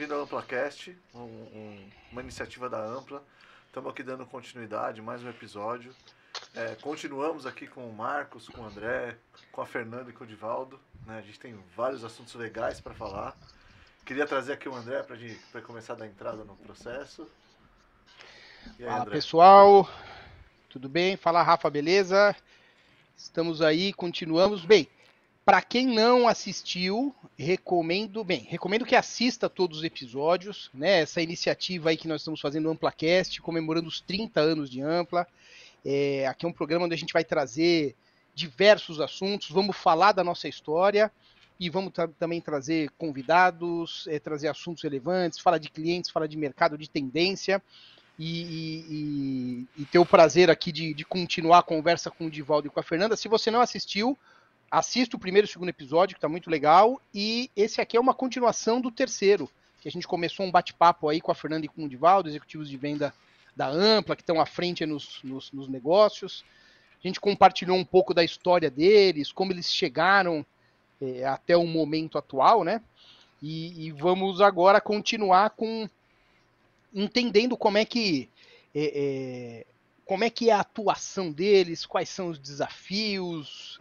bem-vindo ao AmplaCast, uma iniciativa da Ampla. Estamos aqui dando continuidade, mais um episódio. Continuamos aqui com o Marcos, com o André, com a Fernanda e com o Divaldo. Né? A gente tem vários assuntos legais para falar. Queria trazer aqui o André para começar a dar entrada no processo. E aí, Fala, André? pessoal, tudo bem? Fala, Rafa, beleza? Estamos aí, continuamos. Bem, para quem não assistiu, recomendo que assista todos os episódios, né? Essa iniciativa aí que nós estamos fazendo, o AmplaCast, comemorando os 30 anos de Ampla. Aqui é um programa onde a gente vai trazer diversos assuntos, vamos falar da nossa história e vamos também trazer convidados, trazer assuntos relevantes, falar de clientes, falar de mercado, de tendência. E ter o prazer aqui de continuar a conversa com o Divaldo e com a Fernanda. Se você não assistiu, assista o primeiro e o segundo episódio, que está muito legal. E esse aqui é uma continuação do terceiro, que a gente começou um bate-papo aí com a Fernanda e com o Divaldo, executivos de venda da Ampla, que estão à frente nos negócios. A gente compartilhou um pouco da história deles, como eles chegaram até o momento atual, né? E vamos agora continuar com entendendo como é que é a atuação deles, quais são os desafios,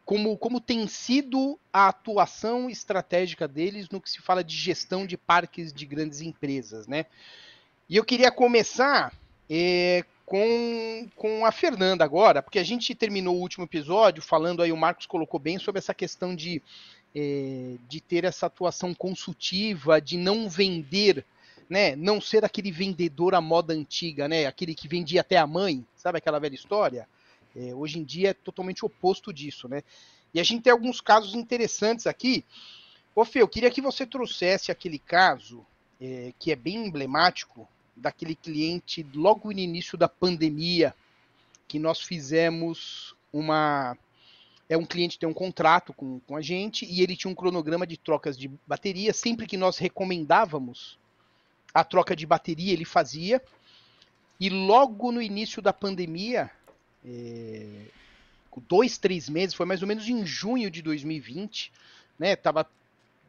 como tem sido a atuação estratégica deles no que se fala de gestão de parques de grandes empresas, né? E eu queria começar com a Fernanda agora, porque a gente terminou o último episódio falando aí, o Marcos colocou bem sobre essa questão de ter essa atuação consultiva, de não vender, né? Não ser aquele vendedor à moda antiga, né? Aquele que vendia até a mãe, sabe aquela velha história? Hoje em dia é totalmente oposto disso, né? E a gente tem alguns casos interessantes aqui. Ô Fê, eu queria que você trouxesse aquele caso que é bem emblemático daquele cliente logo no início da pandemia, que nós fizemos um cliente tem um contrato com a gente e ele tinha um cronograma de trocas de bateria. Sempre que nós recomendávamos a troca de bateria, ele fazia. E logo no início da pandemia, 2, 3 meses, foi mais ou menos em junho de 2020, né? Tava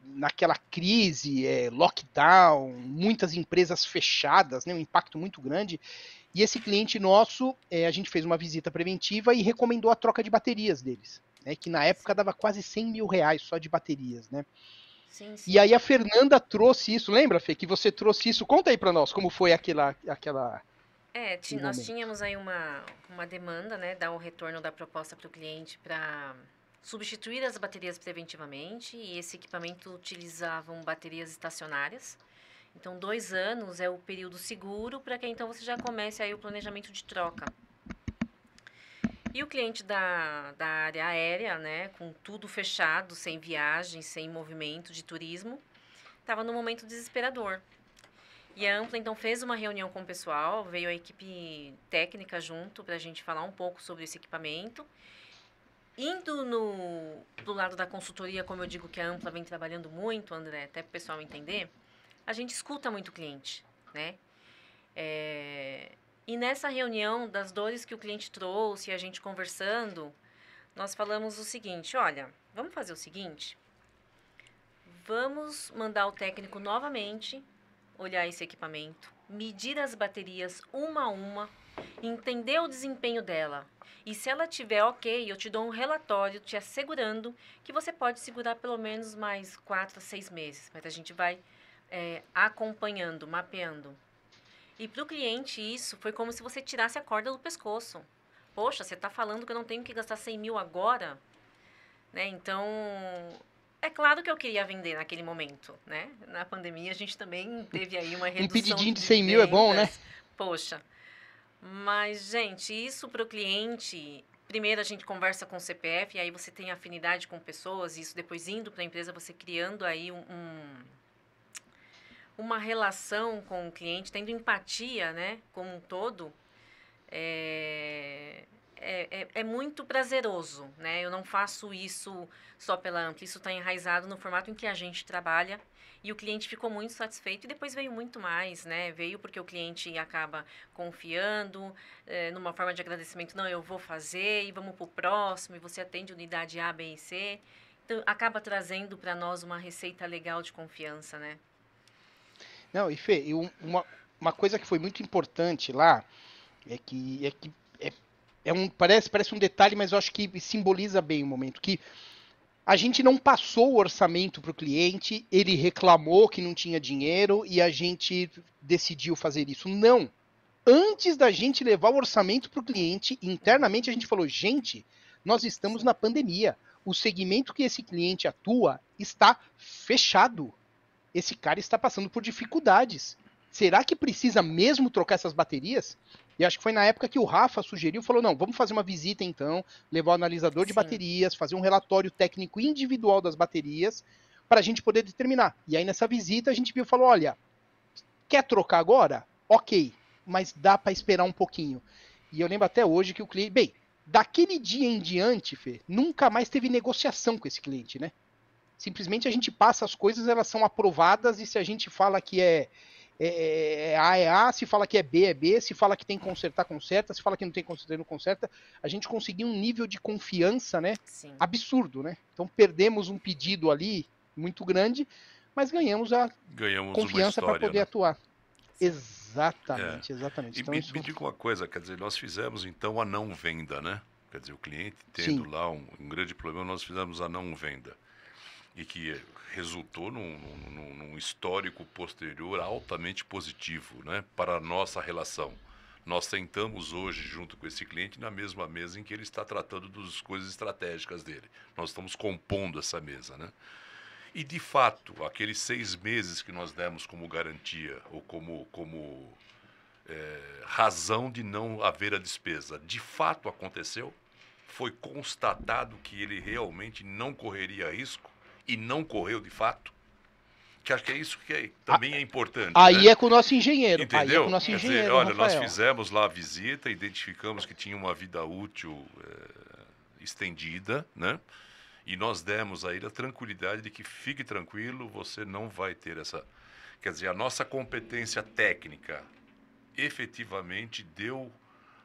naquela crise, lockdown, muitas empresas fechadas, né? Um impacto muito grande. E esse cliente nosso, a gente fez uma visita preventiva e recomendou a troca de baterias deles, né, que na época dava quase 100 mil reais só de baterias, né? Sim, E sim. aí a Fernanda trouxe isso, lembra, Fê, que você trouxe isso? Conta aí para nós, como foi aquele Nós momento. tínhamos aí uma demanda, né, dar o retorno da proposta para o cliente para substituir as baterias preventivamente, e esse equipamento utilizavam baterias estacionárias. Então, 2 anos é o período seguro para que então você já comece aí o planejamento de troca. E o cliente da área aérea, né, com tudo fechado, sem viagem, sem movimento de turismo, estava num momento desesperador. E a Ampla, então, fez uma reunião com o pessoal, veio a equipe técnica junto para a gente falar um pouco sobre esse equipamento. Indo do lado da consultoria, como eu digo que a Ampla vem trabalhando muito, André, até para o pessoal entender, a gente escuta muito o cliente, né? E nessa reunião das dores que o cliente trouxe, a gente conversando, nós falamos o seguinte: olha, vamos fazer o seguinte, vamos mandar o técnico novamente olhar esse equipamento, medir as baterias uma a uma, entender o desempenho dela. E se ela tiver ok, eu te dou um relatório te assegurando que você pode segurar pelo menos mais 4 a 6 meses. Mas a gente vai acompanhando, mapeando. E para o cliente isso foi como se você tirasse a corda do pescoço. Poxa, você está falando que eu não tenho que gastar 100 mil agora? Né? Então, é claro que eu queria vender naquele momento, né? Na pandemia a gente também teve aí uma Um redução pedidinho de de 100 mil é bom, né? vendas. Poxa, mas, gente, isso para o cliente... Primeiro a gente conversa com o CPF, e aí você tem afinidade com pessoas, e isso depois indo para a empresa, você criando aí uma relação com o cliente, tendo empatia, né, como um todo, é muito prazeroso, né? Eu não faço isso só pela Ampli, isso está enraizado no formato em que a gente trabalha, e o cliente ficou muito satisfeito, e depois veio muito mais, né? Veio porque o cliente acaba confiando, numa forma de agradecimento, não, eu vou fazer, e vamos para o próximo, e você atende unidade A, B e C. acaba trazendo para nós uma receita legal de confiança, né? Não, e Fê, uma coisa que foi muito importante lá parece um detalhe, mas eu acho que simboliza bem o momento, que a gente não passou o orçamento para o cliente, ele reclamou que não tinha dinheiro e a gente decidiu fazer isso. Não. Antes da gente levar o orçamento para o cliente, internamente a gente falou, gente, nós estamos na pandemia. O segmento que esse cliente atua está fechado. Esse cara está passando por dificuldades. Será que precisa mesmo trocar essas baterias? E acho que foi na época que o Rafa sugeriu, falou, não, vamos fazer uma visita então, levar o analisador de baterias, fazer um relatório técnico individual das baterias, para a gente poder determinar. E aí nessa visita a gente viu e falou, olha, quer trocar agora? Ok, mas dá para esperar um pouquinho. E eu lembro até hoje que o cliente, bem, daquele dia em diante, Fê, nunca mais teve negociação com esse cliente, né? Simplesmente a gente passa as coisas, elas são aprovadas, e se a gente fala que A é A, se fala que é B, se fala que tem que consertar, conserta, se fala que não tem que consertar, não conserta. A gente conseguiu um nível de confiança, né? Sim. Absurdo, né? Então perdemos um pedido ali muito grande, mas ganhamos confiança para poder atuar. Exatamente, exatamente. Então, me diga uma coisa, quer dizer, nós fizemos então a não venda, né? Quer dizer, o cliente tendo lá um grande problema, nós fizemos a não venda. E que resultou num histórico posterior altamente positivo, né, para a nossa relação. Nós sentamos hoje, junto com esse cliente, na mesma mesa em que ele está tratando das coisas estratégicas dele. Nós estamos compondo essa mesa, né? E, de fato, aqueles 6 meses que nós demos como garantia, ou como razão de não haver a despesa, de fato aconteceu? Foi constatado que ele realmente não correria risco? E não correu de fato, que acho que é isso que também é importante. Aí né? é com o nosso engenheiro. Entendeu? Aí é com o nosso engenheiro, dizer, olha, Rafael. nós fizemos lá a visita, identificamos que tinha uma vida útil estendida, né? E nós demos a ele a tranquilidade de que fique tranquilo, você não vai ter essa... Quer dizer, a nossa competência técnica efetivamente deu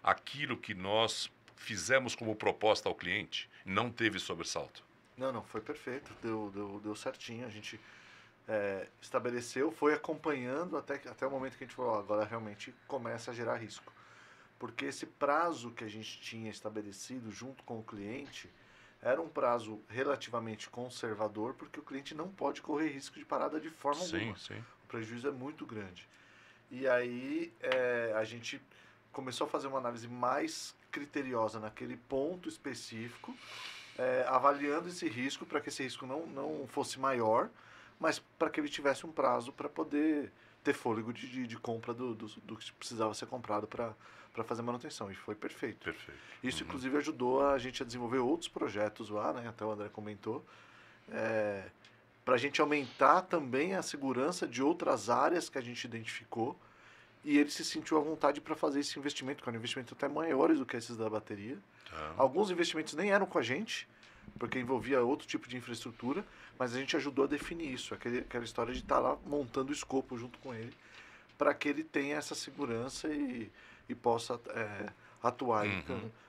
aquilo que nós fizemos como proposta ao cliente, não teve sobressalto. Não, foi perfeito, deu certinho, a gente estabeleceu, foi acompanhando até o momento que a gente falou, agora realmente começa a gerar risco. Porque esse prazo que a gente tinha estabelecido junto com o cliente era um prazo relativamente conservador, porque o cliente não pode correr risco de parada de forma alguma. Sim. O prejuízo é muito grande. E aí a gente começou a fazer uma análise mais criteriosa naquele ponto específico, avaliando esse risco para que esse risco não fosse maior, mas para que ele tivesse um prazo para poder ter fôlego de compra do que precisava ser comprado para fazer manutenção. E foi perfeito. Isso, inclusive, ajudou a gente a desenvolver outros projetos lá, né? Até o André comentou, para a gente aumentar também a segurança de outras áreas que a gente identificou, e ele se sentiu à vontade para fazer esse investimento, que é um investimento até maiores do que esses da bateria. Alguns investimentos nem eram com a gente, porque envolvia outro tipo de infraestrutura, mas a gente ajudou a definir isso, aquela história de estar lá montando o escopo junto com ele, para que ele tenha essa segurança e possa atuar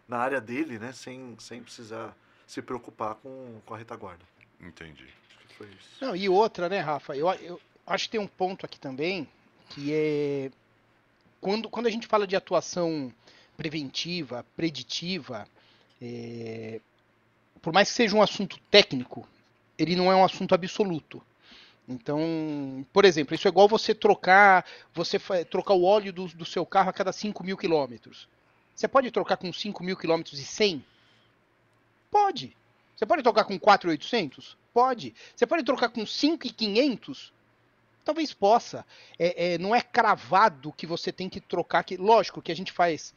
na área dele, né, sem precisar se preocupar com a retaguarda. Entendi. Acho que foi isso. Não, e outra, né, Rafa, eu acho que tem um ponto aqui também, que é quando a gente fala de atuação preventiva, preditiva, por mais que seja um assunto técnico, ele não é um assunto absoluto. Então, por exemplo, isso é igual você trocar o óleo do seu carro a cada 5.000 quilômetros. Você pode trocar com 5.000 quilômetros e 100? Pode. Você pode trocar com 4.800? Pode. Você pode trocar com 5.500? Talvez possa. Não é cravado que você tem que trocar. Lógico que a gente faz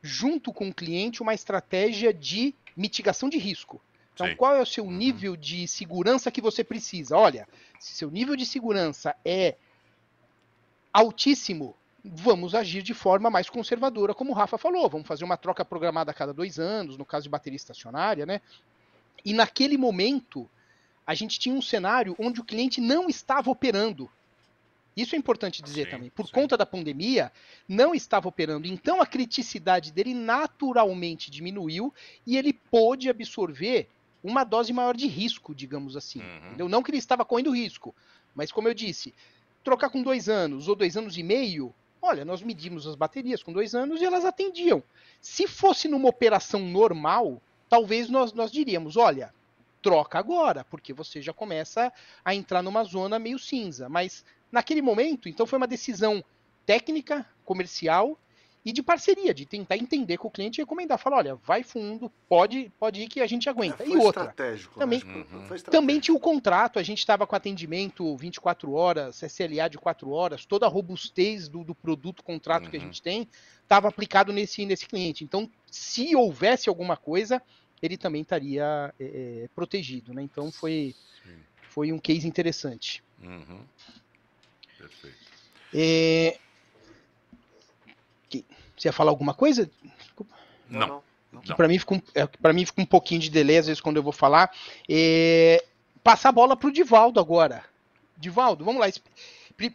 junto com o cliente uma estratégia de mitigação de risco. Então, qual é o seu nível de segurança que você precisa? Olha, se seu nível de segurança é altíssimo, vamos agir de forma mais conservadora, como o Rafa falou. Vamos fazer uma troca programada a cada 2 anos, no caso de bateria estacionária, né? E naquele momento, a gente tinha um cenário onde o cliente não estava operando. Isso é importante dizer também. Por conta da pandemia, não estava operando. Então, a criticidade dele naturalmente diminuiu e ele pôde absorver uma dose maior de risco, digamos assim. Entendeu? Não que ele estava correndo risco, mas como eu disse, trocar com 2 anos ou 2 anos e meio, olha, nós medimos as baterias com 2 anos e elas atendiam. Se fosse numa operação normal, talvez nós diríamos, olha, troca agora, porque você já começa a entrar numa zona meio cinza. Mas naquele momento, então foi uma decisão técnica, comercial e de parceria, de tentar entender com o cliente e recomendar. Falar, olha, vai fundo, pode ir que a gente aguenta. E outra, estratégico, também, né? Foi estratégico. Também tinha o contrato, a gente estava com atendimento 24 horas, SLA de 4 horas, toda a robustez do produto, contrato que a gente tem, estava aplicado nesse cliente. Então, se houvesse alguma coisa, ele também estaria protegido, né? Então, foi um case interessante. Perfeito. Você ia falar alguma coisa? Desculpa. Não. Para mim fica um pouquinho de delay, às vezes, quando eu vou falar. Passar a bola para o Divaldo agora. Divaldo, vamos lá.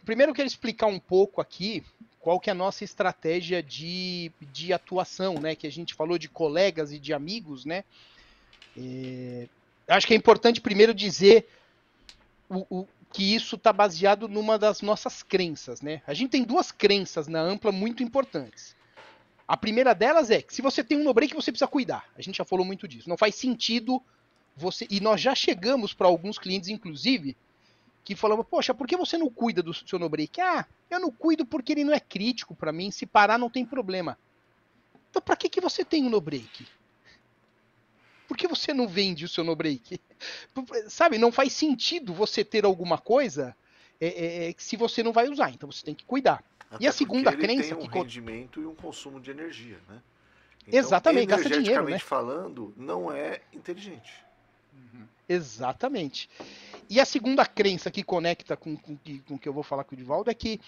Primeiro eu quero explicar um pouco aqui qual que é a nossa estratégia de atuação, né? Que a gente falou de colegas e de amigos, né? Acho que é importante primeiro dizer que isso está baseado numa das nossas crenças, né? A gente tem 2 crenças na Ampla muito importantes. A primeira delas é que se você tem um no-break, você precisa cuidar. A gente já falou muito disso. Não faz sentido você... E nós já chegamos para alguns clientes, inclusive, que falamos, poxa, por que você não cuida do seu no-break? Ah, eu não cuido porque ele não é crítico para mim. Se parar, não tem problema. Então, para que você tem um no-break? Por que você não vende o seu no-break? Sabe, não faz sentido você ter alguma coisa se você não vai usar. Então, você tem que cuidar. Até e a segunda ele crença... tem um rendimento e um consumo de energia, né? Então, exatamente, gasta dinheiro, né? Energeticamente falando, não é inteligente. Exatamente. E a segunda crença que conecta com o que eu vou falar com o Divaldo é que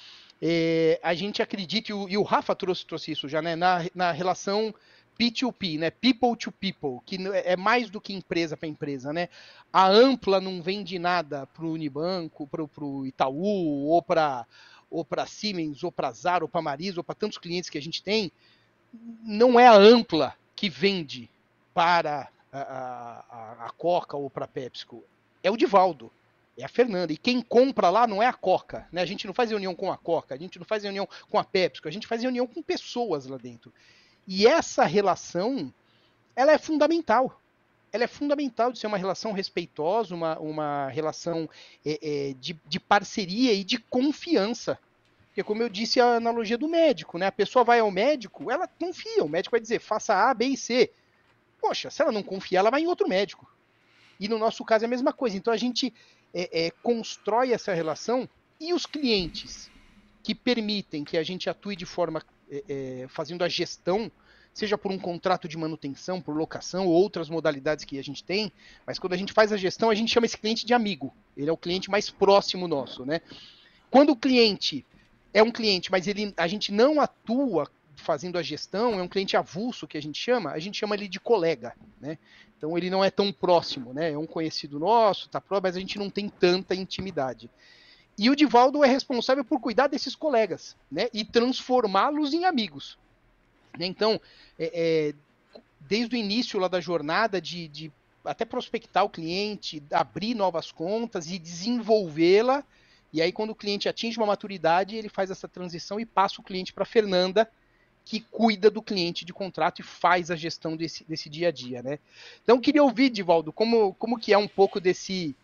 a gente acredita, e o Rafa trouxe isso já, né? Na relação P2P, né? People to people, que é mais do que empresa para empresa, né? A Ampla não vende nada para o Unibanco, para o Itaú, ou para Siemens, ou para Zara, ou para Marisa, ou para tantos clientes que a gente tem. Não é a Ampla que vende para a Coca ou para a PepsiCo. É o Divaldo, é a Fernanda. E quem compra lá não é a Coca, né? A gente não faz reunião com a Coca, a gente não faz reunião com a PepsiCo, a gente faz reunião com pessoas lá dentro. E essa relação, ela é fundamental. Ela é fundamental de ser uma relação respeitosa, uma relação de parceria e de confiança. Porque, como eu disse, a analogia do médico, né? A pessoa vai ao médico, ela confia. O médico vai dizer, faça A, B e C. Poxa, se ela não confia, ela vai em outro médico. E no nosso caso é a mesma coisa. Então, a gente constrói essa relação e os clientes que permitem que a gente atue de forma fazendo a gestão, seja por um contrato de manutenção, por locação, ou outras modalidades que a gente tem, mas quando a gente faz a gestão, a gente chama esse cliente de amigo. Ele é o cliente mais próximo nosso, né? Quando o cliente é um cliente, mas a gente não atua fazendo a gestão, é um cliente avulso que a gente chama ele de colega, né? Então ele não é tão próximo, né? É um conhecido nosso, tá próximo, mas a gente não tem tanta intimidade. E o Divaldo é responsável por cuidar desses colegas, né? E transformá-los em amigos. Então, desde o início lá da jornada de até prospectar o cliente, abrir novas contas e desenvolvê-la, e aí quando o cliente atinge uma maturidade, ele faz essa transição e passa o cliente para a Fernanda, que cuida do cliente de contrato e faz a gestão desse dia a dia, né? Então, eu queria ouvir, Divaldo, como que é um pouco desse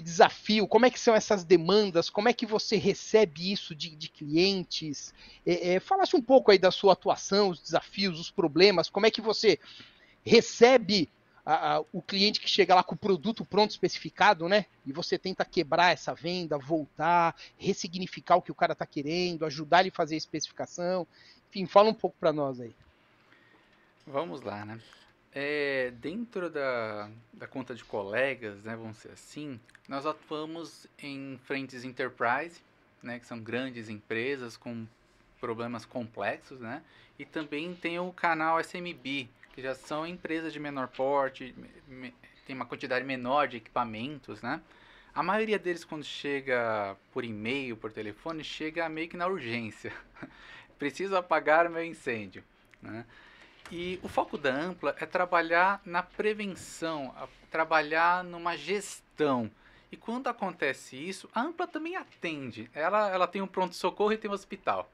desafio, como é que são essas demandas, como é que você recebe isso de clientes, falasse um pouco aí da sua atuação, os desafios, os problemas, como é que você recebe o cliente que chega lá com o produto pronto, especificado, né, e você tenta quebrar essa venda, voltar, ressignificar o que o cara está querendo, ajudar ele a fazer a especificação, enfim, fala um pouco para nós aí. Vamos lá, né? Dentro da conta de colegas, né, vamos dizer assim, nós atuamos em frentes enterprise, né, que são grandes empresas com problemas complexos, né, e também tem o canal SMB, que já são empresas de menor porte, tem uma quantidade menor de equipamentos, né. A maioria deles, quando chega por e-mail, por telefone, chega meio que na urgência. Preciso apagar o meu incêndio, né. E o foco da Ampla é trabalhar na prevenção, trabalhar numa gestão. E quando acontece isso, a Ampla também atende. Ela tem um pronto-socorro e tem um hospital.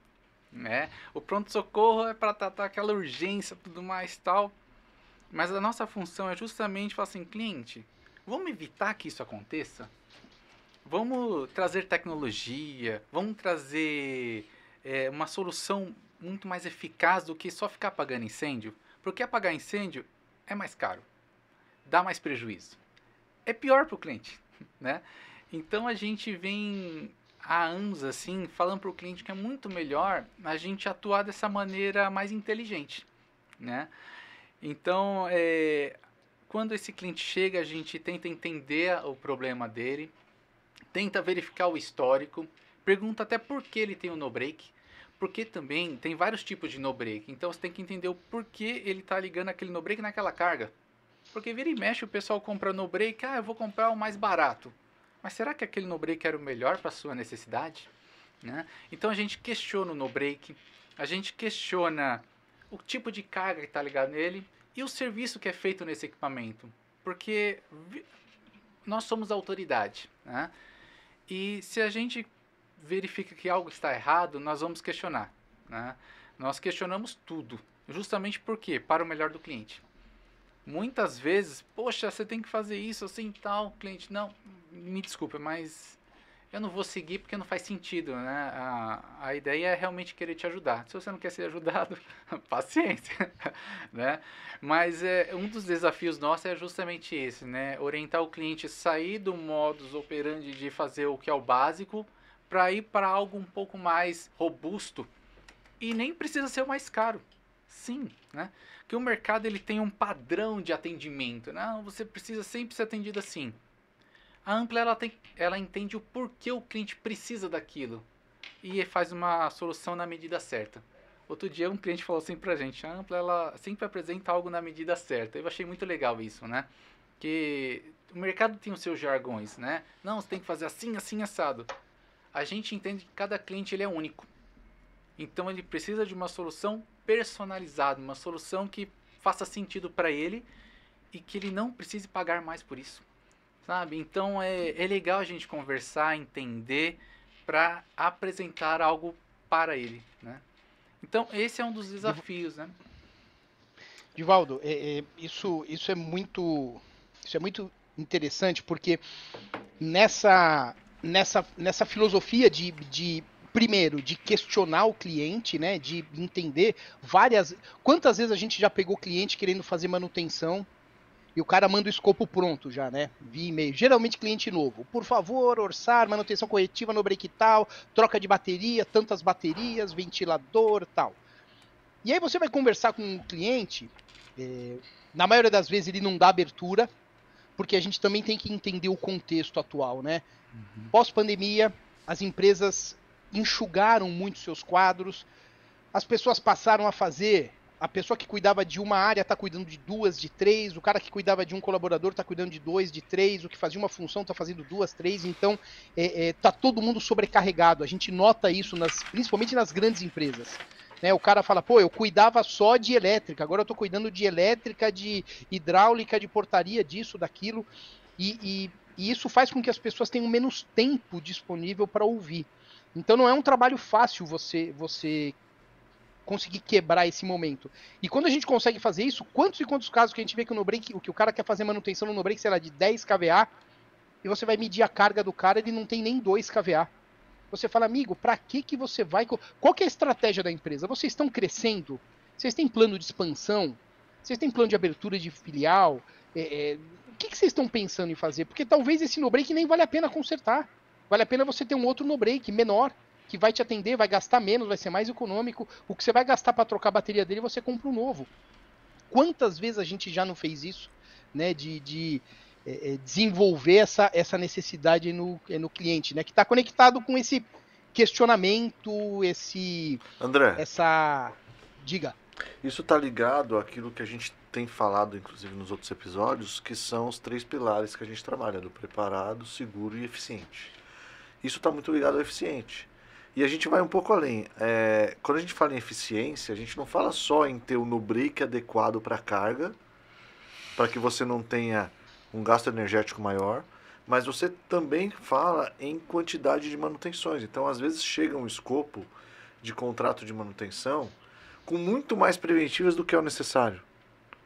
Né? O pronto-socorro é para tratar aquela urgência, tudo mais tal. Mas a nossa função é justamente falar assim, cliente, vamos evitar que isso aconteça? Vamos trazer tecnologia, vamos trazer uma solução muito mais eficaz do que só ficar apagando incêndio. Porque apagar incêndio é mais caro, dá mais prejuízo. É pior para o cliente, né? Então a gente vem há anos assim, falando para o cliente que é muito melhor a gente atuar dessa maneira mais inteligente, né? Então, quando esse cliente chega, a gente tenta entender o problema dele, tenta verificar o histórico, pergunta até por que ele tem o no-break, porque também tem vários tipos de no-break, então você tem que entender o porquê ele está ligando aquele no-break naquela carga. Porque vira e mexe o pessoal compra no-break, eu vou comprar o mais barato. Mas será que aquele no-break era o melhor para a sua necessidade? Né? Então a gente questiona o no-break, a gente questiona o tipo de carga que está ligado nele e o serviço que é feito nesse equipamento. Porque nós somos a autoridade. Né? E se a gente verifica que algo está errado, nós vamos questionar. Né? Nós questionamos tudo. Justamente por quê? Para o melhor do cliente. Muitas vezes, poxa, você tem que fazer isso assim tal, cliente, não, me desculpa, mas eu não vou seguir porque não faz sentido, né? A ideia é realmente querer te ajudar. Se você não quer ser ajudado, paciência, né? Mas um dos desafios nossos é justamente esse, né? Orientar o cliente a sair do modus operandi de fazer o que é o básico para ir para algo um pouco mais robusto e nem precisa ser o mais caro. Sim, né? Que o mercado ele tem um padrão de atendimento. Não, você precisa sempre ser atendido assim. A Ampla ela entende o porquê o cliente precisa daquilo e faz uma solução na medida certa. Outro dia um cliente falou assim pra gente, a Ampla ela sempre apresenta algo na medida certa. Eu achei muito legal isso, né? Que o mercado tem os seus jargões, né? Não, você tem que fazer assim, assim, assado. A gente entende que cada cliente ele é único. Então ele precisa de uma solução personalizada, uma solução que faça sentido para ele e que ele não precise pagar mais por isso, sabe? Então é legal a gente conversar, entender, para apresentar algo para ele, né? Então esse é um dos desafios, né? Divaldo, isso é muito interessante porque nessa filosofia de primeiro, de questionar o cliente, né, de entender quantas vezes a gente já pegou cliente querendo fazer manutenção e o cara manda o escopo pronto já, né, via e-mail, geralmente cliente novo, por favor, orçar, manutenção corretiva no break tal, troca de bateria, tantas baterias, ventilador, tal. E aí você vai conversar com o cliente, na maioria das vezes ele não dá abertura, porque a gente também tem que entender o contexto atual, né, pós-pandemia, as empresas enxugaram muito seus quadros, as pessoas passaram a fazer, a pessoa que cuidava de uma área está cuidando de duas, de três, o cara que cuidava de um colaborador está cuidando de dois, de três, o que fazia uma função está fazendo duas, três, então está todo mundo sobrecarregado, a gente nota isso principalmente nas grandes empresas. Né, o cara fala, eu cuidava só de elétrica, agora eu estou cuidando de elétrica, de hidráulica, de portaria, disso, daquilo, e isso faz com que as pessoas tenham menos tempo disponível para ouvir. Então não é um trabalho fácil você conseguir quebrar esse momento. E quando a gente consegue fazer isso, quantos e quantos casos que a gente vê que o no-break, que o cara quer fazer manutenção no no-break, sei lá, de 10 kVA, e você vai medir a carga do cara, ele não tem nem 2 kVA. Você fala, amigo, para que você vai... Qual que é a estratégia da empresa? Vocês estão crescendo? Vocês têm plano de expansão? Vocês têm plano de abertura de filial? O que vocês estão pensando em fazer? Porque talvez esse no-break nem vale a pena consertar. Vale a pena você ter um outro no-break menor, que vai te atender, vai gastar menos, vai ser mais econômico. O que você vai gastar para trocar a bateria dele, você compra um novo. Quantas vezes a gente já não fez isso, né, de desenvolver essa necessidade no cliente, né, que está conectado com esse questionamento, André, diga. Isso está ligado àquilo que a gente tem falado, inclusive nos outros episódios, que são os 3 pilares que a gente trabalha, do preparado, seguro e eficiente. Isso está muito ligado ao eficiente. E a gente vai um pouco além. Quando a gente fala em eficiência, a gente não fala só em ter o no-break adequado para a carga, para que você não tenha um gasto energético maior, mas você também fala em quantidade de manutenções. Então, às vezes, chega um escopo de contrato de manutenção com muito mais preventivas do que é o necessário.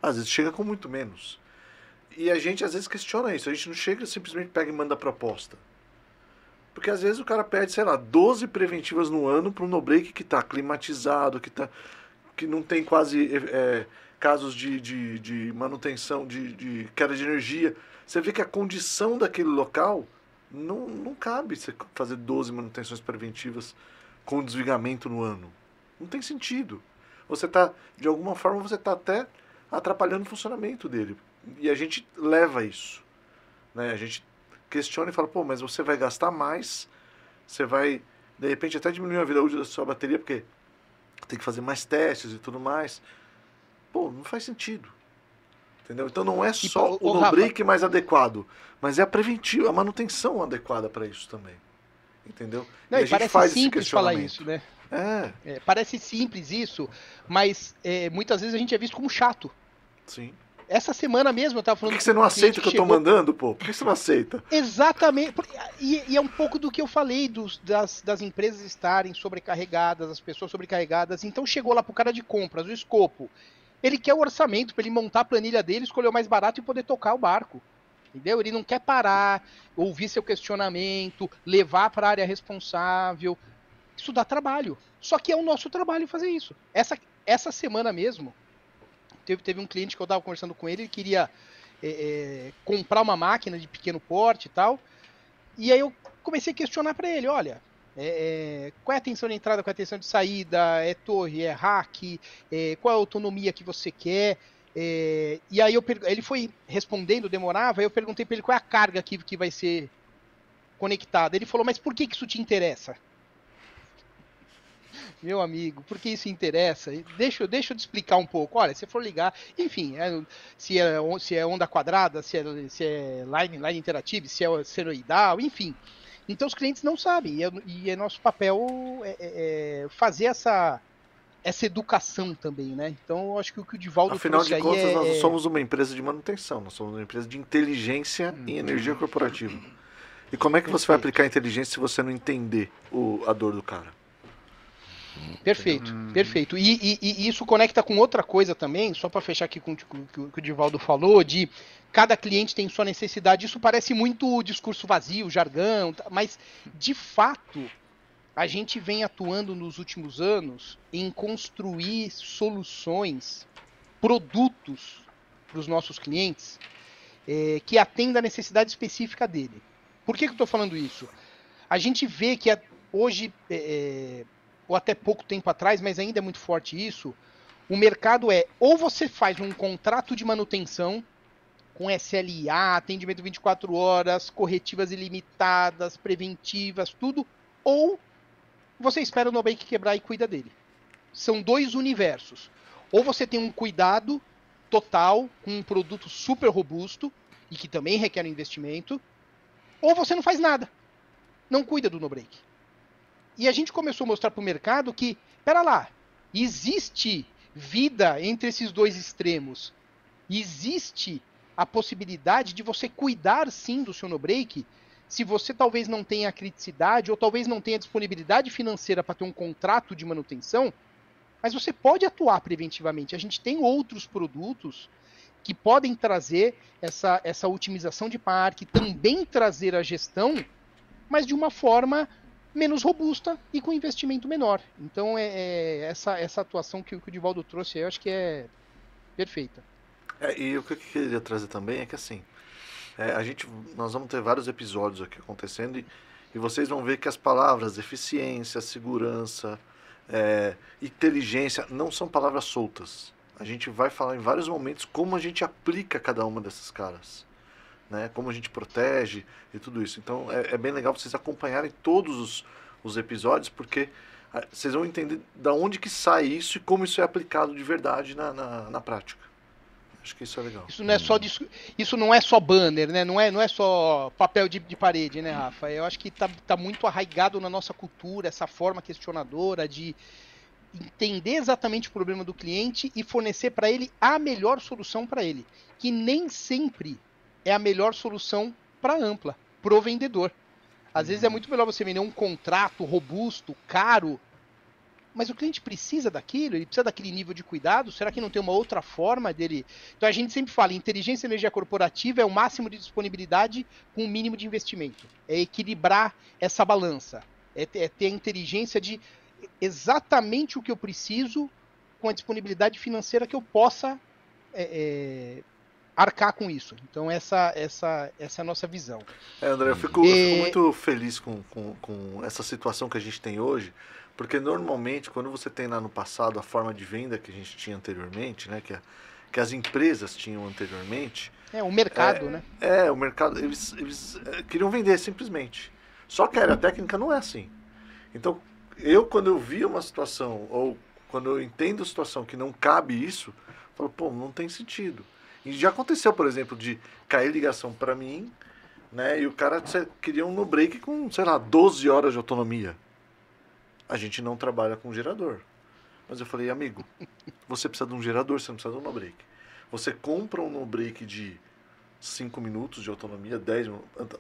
Às vezes, chega com muito menos. E a gente, às vezes, questiona isso. A gente não chega, simplesmente pega e manda a proposta. Porque, às vezes, o cara pede, sei lá, 12 preventivas no ano para um no-break que está climatizado, que não tem quase casos de manutenção, de queda de energia. Você vê que a condição daquele local não cabe você fazer 12 manutenções preventivas com desligamento no ano. Não tem sentido. Você tá, de alguma forma, você está até atrapalhando o funcionamento dele. E a gente leva isso. Né? A gente questiona e fala, pô, mas você vai gastar mais, você vai, de repente, até diminuir a vida útil da sua bateria, porque tem que fazer mais testes e tudo mais. Pô, não faz sentido. Entendeu? Então não é só o no-break mais adequado, mas é a preventiva, a manutenção adequada para isso também. Entendeu? Não, e parece simples falar isso, né? Parece simples isso, mas muitas vezes a gente é visto como chato. Sim. Essa semana mesmo eu tava falando... Por que você não aceita o que eu tô mandando, pô? Por que você não aceita? Exatamente. E é um pouco do que eu falei das empresas estarem sobrecarregadas, as pessoas sobrecarregadas. Então chegou lá pro cara de compras, o escopo. Ele quer o orçamento para ele montar a planilha dele, escolher o mais barato e poder tocar o barco. Entendeu? Ele não quer parar, ouvir seu questionamento, levar para a área responsável. Isso dá trabalho. Só que é o nosso trabalho fazer isso. Essa semana mesmo, teve um cliente que eu estava conversando com ele queria comprar uma máquina de pequeno porte e tal. E aí eu comecei a questionar para ele, olha, qual é a tensão de entrada, qual é a tensão de saída, é torre, é rack, qual é a autonomia que você quer. E aí ele foi respondendo, demorava, aí eu perguntei para ele qual é a carga que vai ser conectada. Ele falou, mas por que isso te interessa? Meu amigo, por que isso interessa? Deixa eu te explicar um pouco. Olha, se for ligar, enfim, se é onda quadrada, se é line interativa, se é senoidal, enfim. Então os clientes não sabem, e é nosso papel fazer essa educação também, né? Então eu acho que o que o Divaldo trouxe aí Afinal de contas, nós não somos uma empresa de manutenção, nós somos uma empresa de inteligência em energia corporativa. E como é que você vai aplicar inteligência se você não entender a dor do cara? Perfeito, perfeito. E isso conecta com outra coisa também, só para fechar aqui com o que o Divaldo falou, de cada cliente tem sua necessidade. Isso parece muito discurso vazio, jargão, mas de fato a gente vem atuando nos últimos anos em construir soluções, produtos para os nossos clientes que atendam a necessidade específica dele. Por que eu estou falando isso? A gente vê que hoje... ou até pouco tempo atrás, mas ainda é muito forte isso, o mercado ou você faz um contrato de manutenção com SLA, atendimento 24 horas, corretivas ilimitadas, preventivas, tudo, ou você espera o no-break quebrar e cuida dele. São dois universos. Ou você tem um cuidado total com um produto super robusto e que também requer um investimento, ou você não faz nada, não cuida do no-break. E a gente começou a mostrar para o mercado que, pera lá, existe vida entre esses dois extremos. Existe a possibilidade de você cuidar sim do seu no-break, se você talvez não tenha a criticidade ou talvez não tenha disponibilidade financeira para ter um contrato de manutenção, mas você pode atuar preventivamente. A gente tem outros produtos que podem trazer essa otimização de parque, também trazer a gestão, mas de uma forma menos robusta e com investimento menor. Então, essa atuação que o Divaldo trouxe, eu acho que é perfeita. E o que eu queria trazer também é que, assim, nós vamos ter vários episódios aqui acontecendo e vocês vão ver que as palavras eficiência, segurança, inteligência, não são palavras soltas. A gente vai falar em vários momentos como a gente aplica cada uma dessas caras. Né, como a gente protege e tudo isso. Então é bem legal vocês acompanharem todos os episódios, porque vocês vão entender da onde que sai isso e como isso é aplicado de verdade na prática. Acho que isso é legal. Isso não é só banner, né? Não é só papel de parede, né, Rafa? Eu acho que tá muito arraigado na nossa cultura, essa forma questionadora de entender exatamente o problema do cliente e fornecer para ele a melhor solução para ele, que nem sempre é a melhor solução para a Ampla, pro vendedor. Às vezes é muito melhor você vender um contrato robusto, caro, mas o cliente precisa daquilo, ele precisa daquele nível de cuidado, será que não tem uma outra forma dele? Então a gente sempre fala, inteligência e energia corporativa é o máximo de disponibilidade com o mínimo de investimento. É equilibrar essa balança, é ter a inteligência de exatamente o que eu preciso com a disponibilidade financeira que eu possa arcar com isso. Então essa é a nossa visão. André, eu fico muito feliz com essa situação que a gente tem hoje, porque normalmente quando você tem lá no passado a forma de venda que a gente tinha anteriormente, né, que as empresas tinham anteriormente... o mercado, né? O mercado, eles queriam vender simplesmente. Só que a área técnica não é assim. Então, quando eu vi uma situação, ou quando eu entendo a situação que não cabe isso, eu falo, pô, não tem sentido. E já aconteceu, por exemplo, de cair ligação para mim, né, e o cara queria um no-break com, sei lá, 12 horas de autonomia. A gente não trabalha com gerador. Mas eu falei, amigo, você precisa de um gerador, você não precisa de um no-break. Você compra um no-break de 5 minutos de autonomia, 10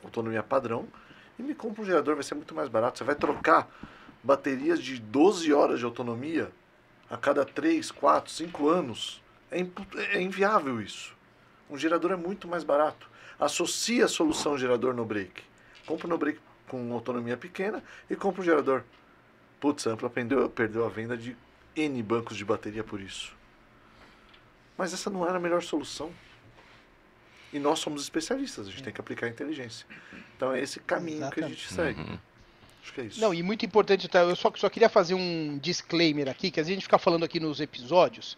autonomia padrão, e me compra um gerador, vai ser muito mais barato. Você vai trocar baterias de 12 horas de autonomia a cada 3, 4, 5 anos. É inviável isso. Um gerador é muito mais barato. Associa a solução gerador no break. Compra no break com autonomia pequena e compra um gerador. Putz, a Ampla perdeu a venda de N bancos de bateria por isso. Mas essa não era a melhor solução. E nós somos especialistas, a gente tem que aplicar a inteligência. Então é esse caminho que a gente segue. Acho que é isso. Não, e muito importante, eu só queria fazer um disclaimer aqui, que a gente fica falando aqui nos episódios,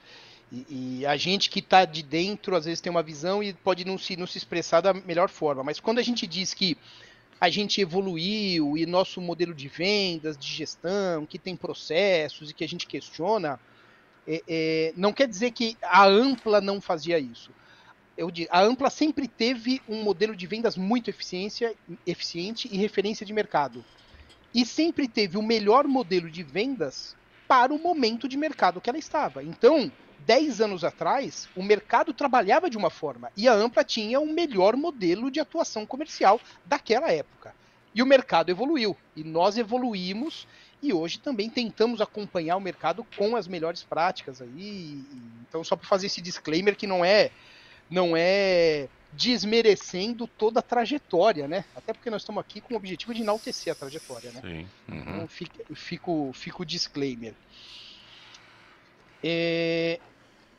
e a gente que está de dentro, às vezes tem uma visão e pode não se expressar da melhor forma, mas quando a gente diz que a gente evoluiu e nosso modelo de vendas, de gestão, que tem processos e que a gente questiona, não quer dizer que a Ampla não fazia isso. A Ampla sempre teve um modelo de vendas muito eficiente e referência de mercado. E sempre teve o melhor modelo de vendas para o momento de mercado que ela estava. Então, 10 anos atrás, o mercado trabalhava de uma forma e a Ampla tinha o melhor modelo de atuação comercial daquela época. E o mercado evoluiu, e nós evoluímos, e hoje também tentamos acompanhar o mercado com as melhores práticas. Aí. Então, só para fazer esse disclaimer que não é desmerecendo toda a trajetória, né? Até porque nós estamos aqui com o objetivo de enaltecer a trajetória, né? Sim. Então fica o disclaimer.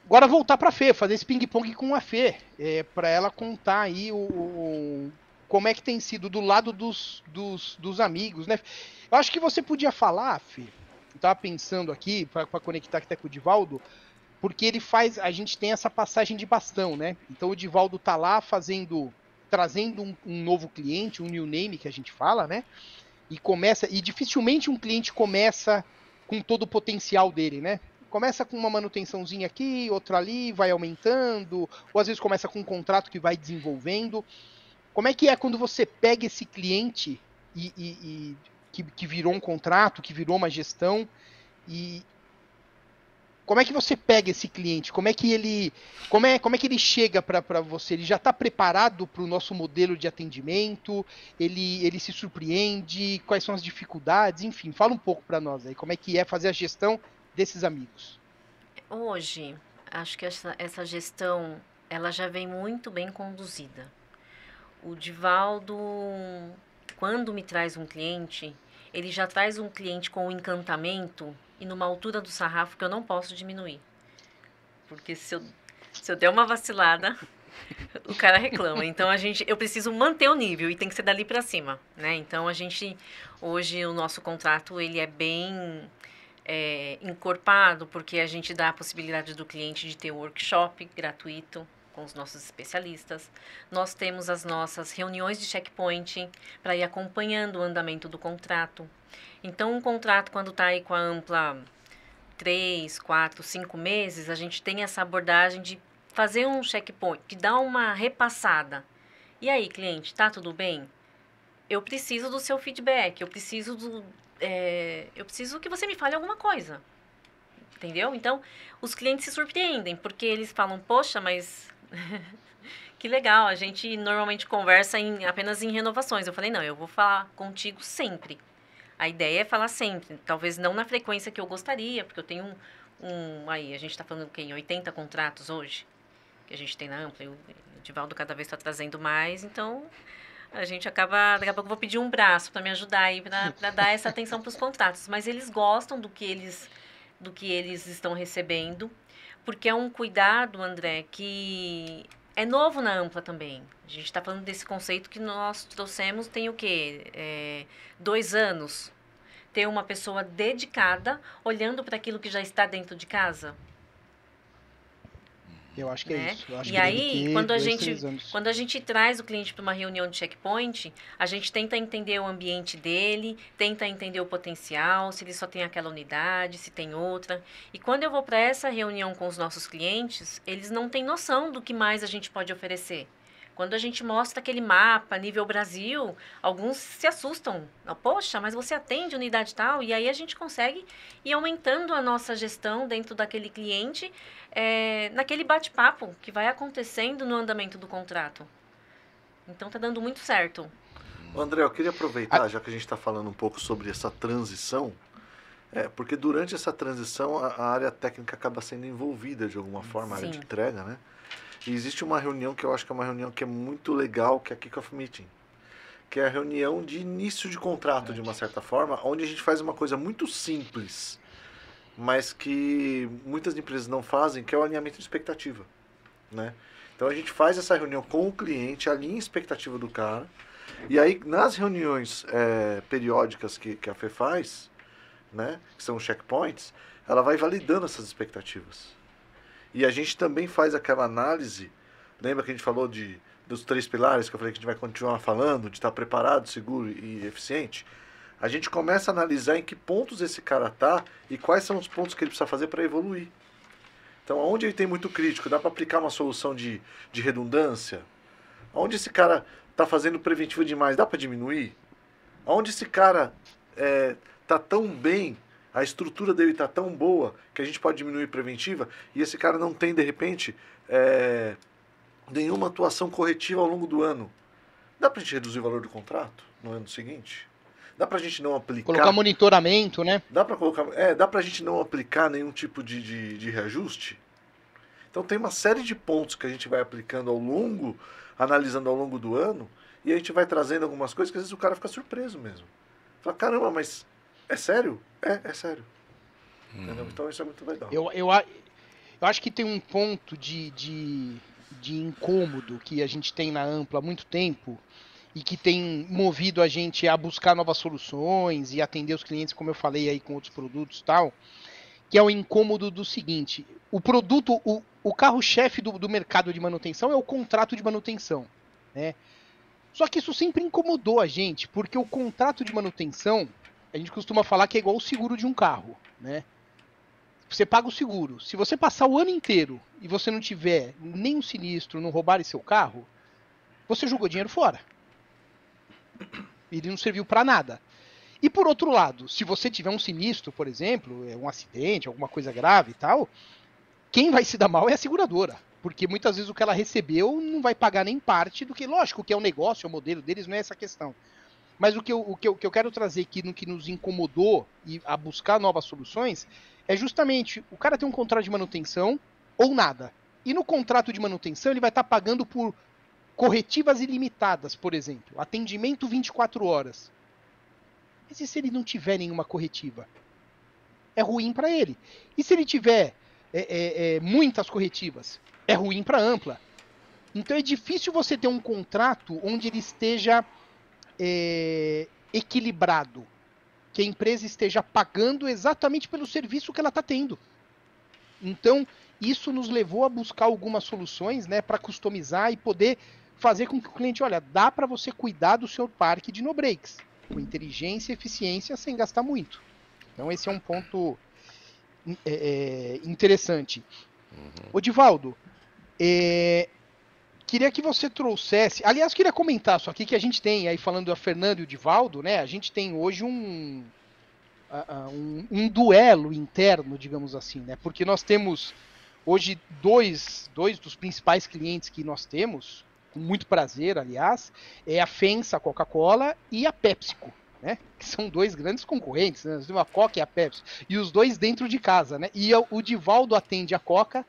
Agora voltar para a Fê, fazer esse ping-pong com a Fê, para ela contar aí como é que tem sido do lado dos amigos, né? Eu acho que você podia falar, Fê, eu estava pensando aqui, para conectar até com o Divaldo, porque a gente tem essa passagem de bastão, né? Então o Divaldo tá lá trazendo um novo cliente, um new name que a gente fala, né? E dificilmente um cliente começa com todo o potencial dele, né? Começa com uma manutençãozinha aqui, outra ali, vai aumentando, ou às vezes começa com um contrato que vai desenvolvendo. Como é que é quando você pega esse cliente que virou um contrato, que virou uma gestão, e como é que você pega esse cliente? Como é que ele chega para você? Ele já está preparado para o nosso modelo de atendimento? Ele se surpreende? Quais são as dificuldades? Enfim, fala um pouco para nós aí. Como é que é fazer a gestão desses amigos? Hoje, acho que essa gestão ela já vem muito bem conduzida. O Divaldo, quando me traz um cliente, ele já traz um cliente com um encantamento e numa altura do sarrafo que eu não posso diminuir. Porque se eu der uma vacilada, o cara reclama. Então, eu preciso manter o nível e tem que ser dali para cima, né? Então, hoje, o nosso contrato, ele é bem encorpado, porque a gente dá a possibilidade do cliente de ter workshop gratuito com os nossos especialistas. Nós temos as nossas reuniões de checkpoint para ir acompanhando o andamento do contrato. Então, um contrato, quando está aí com a Ampla 3, 4, 5 meses, a gente tem essa abordagem de fazer um checkpoint, que dá uma repassada. E aí, cliente, tá tudo bem? Eu preciso do seu feedback, eu preciso que você me fale alguma coisa. Entendeu? Então, os clientes se surpreendem, porque eles falam, poxa, mas que legal, a gente normalmente conversa apenas em renovações. Eu falei, não, eu vou falar contigo sempre. A ideia é falar sempre, talvez não na frequência que eu gostaria, porque eu tenho aí, a gente está falando em 80 contratos hoje, que a gente tem na Ampla, e o Divaldo cada vez está trazendo mais, então a gente acaba, daqui a pouco eu vou pedir um braço para me ajudar aí, para dar essa atenção para os contratos. Mas eles gostam do que eles estão recebendo, porque é um cuidado, André, que é novo na Ampla também. A gente está falando desse conceito que nós trouxemos tem o quê? 2 anos. Ter uma pessoa dedicada, olhando para aquilo que já está dentro de casa. Eu acho que é isso. Eu acho E que aí, quando a a gente traz o cliente para uma reunião de checkpoint, a gente tenta entender o ambiente dele, tenta entender o potencial, se ele só tem aquela unidade, se tem outra. E quando eu vou para essa reunião com os nossos clientes, eles não têm noção do que mais a gente pode oferecer. Quando a gente mostra aquele mapa nível Brasil, alguns se assustam. Poxa, mas você atende unidade tal? E aí a gente consegue ir aumentando a nossa gestão dentro daquele cliente, naquele bate-papo que vai acontecendo no andamento do contrato. Então tá dando muito certo. André, eu queria aproveitar, já que a gente está falando um pouco sobre essa transição, porque durante essa transição a área técnica acaba sendo envolvida de alguma forma, a área de entrega, né? E existe uma reunião que eu acho que é uma reunião que é muito legal, que é a Kick-Off Meeting, que é a reunião de início de contrato, de uma certa forma, onde a gente faz uma coisa muito simples, mas que muitas empresas não fazem, que é o alinhamento de expectativa, né? Então a gente faz essa reunião com o cliente, alinha a expectativa do cara, e aí nas reuniões periódicas que a Fê faz, né, que são os checkpoints, ela vai validando essas expectativas. E a gente também faz aquela análise, lembra que a gente falou dos 3 pilares, que eu falei que a gente vai continuar falando, de estar preparado, seguro e eficiente? A gente começa a analisar em que pontos esse cara está e quais são os pontos que ele precisa fazer para evoluir. Então, onde ele tem muito crítico, dá para aplicar uma solução de redundância? Onde esse cara está fazendo preventivo demais, dá para diminuir? Onde esse cara está tão bem, a estrutura dele está tão boa que a gente pode diminuir preventiva e esse cara não tem, de repente, nenhuma atuação corretiva ao longo do ano. Dá para a gente reduzir o valor do contrato no ano seguinte? Dá para a gente não aplicar... Colocar monitoramento, né? Dá para a gente não aplicar nenhum tipo de reajuste? Então tem uma série de pontos que a gente vai aplicando analisando ao longo do ano, e a gente vai trazendo algumas coisas que às vezes o cara fica surpreso mesmo. Fala, caramba, mas é sério? É sério. Então isso é muito legal. Eu acho que tem um ponto de incômodo que a gente tem na Ampla há muito tempo e que tem movido a gente a buscar novas soluções e atender os clientes, como eu falei aí com outros produtos e tal, que é o incômodo do seguinte: o produto, o carro-chefe do mercado de manutenção é o contrato de manutenção, né? Só que isso sempre incomodou a gente, porque o contrato de manutenção, a gente costuma falar que é igual o seguro de um carro, né? Você paga o seguro. Se você passar o ano inteiro e você não tiver nenhum sinistro, não roubarem seu carro, você jogou dinheiro fora. Ele não serviu para nada. E por outro lado, se você tiver um sinistro, por exemplo, um acidente, alguma coisa grave e tal, quem vai se dar mal é a seguradora. Porque muitas vezes o que ela recebeu não vai pagar nem parte do que, lógico, que é o negócio, é o modelo deles, não é essa questão. Mas o que eu quero trazer aqui no que nos incomodou e a buscar novas soluções é justamente o cara tem um contrato de manutenção ou nada. E no contrato de manutenção ele vai estar pagando por corretivas ilimitadas, por exemplo. Atendimento 24 horas. Mas e se ele não tiver nenhuma corretiva? É ruim para ele. E se ele tiver muitas corretivas? É ruim para a Ampla. Então é difícil você ter um contrato onde ele esteja equilibrado, que a empresa esteja pagando exatamente pelo serviço que ela está tendo. Então isso nos levou a buscar algumas soluções, né, para customizar e poder fazer com que o cliente, olha, dá para você cuidar do seu parque de no-breaks com inteligência e eficiência sem gastar muito. Então esse é um ponto interessante. Ô Divaldo, Queria que você trouxesse... Aliás, queria comentar só aqui que a gente tem, aí falando da Fernanda e o Divaldo, né? A gente tem hoje um duelo interno, digamos assim, né? Porque nós temos hoje dois dos principais clientes que nós temos, com muito prazer, aliás, é a FEMSA, a Coca-Cola, e a PepsiCo, né? Que são dois grandes concorrentes, né? A Coca e a Pepsi, e os dois dentro de casa, né? E o Divaldo atende a Coca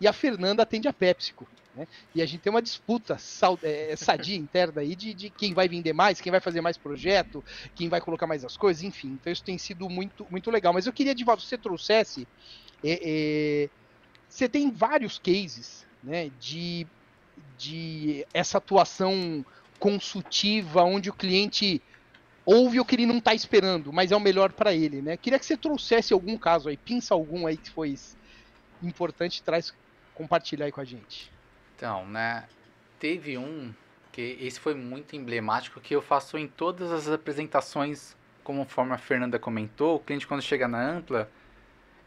e a Fernanda atende a PepsiCo. Né? E a gente tem uma disputa sadia interna aí de quem vai vender mais, quem vai fazer mais projeto, quem vai colocar mais as coisas, enfim. Então isso tem sido muito, muito legal. Mas eu queria, Divaldo, que você trouxesse... você tem vários cases, né, de essa atuação consultiva, onde o cliente ouve o que ele não está esperando, mas é o melhor para ele. Né? Queria que você trouxesse algum caso aí, pinça algum aí que foi importante, compartilhar aí com a gente. Então, né, teve que esse foi muito emblemático, que eu faço em todas as apresentações, conforme a Fernanda comentou. O cliente, quando chega na Ampla,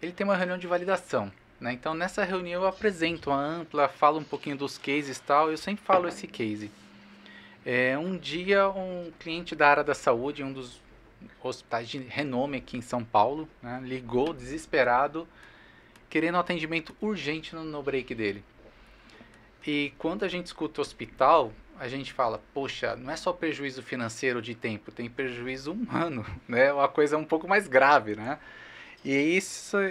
ele tem uma reunião de validação, né? Então, nessa reunião eu apresento a Ampla, falo um pouquinho dos cases e tal, eu sempre falo esse case. Um dia, um cliente da área da saúde, um dos hospitais de renome aqui em São Paulo, né, ligou desesperado, querendo um atendimento urgente no break dele. E quando a gente escuta hospital, a gente fala, poxa, não é só prejuízo financeiro de tempo, tem prejuízo humano, né? Uma coisa um pouco mais grave, né? E aí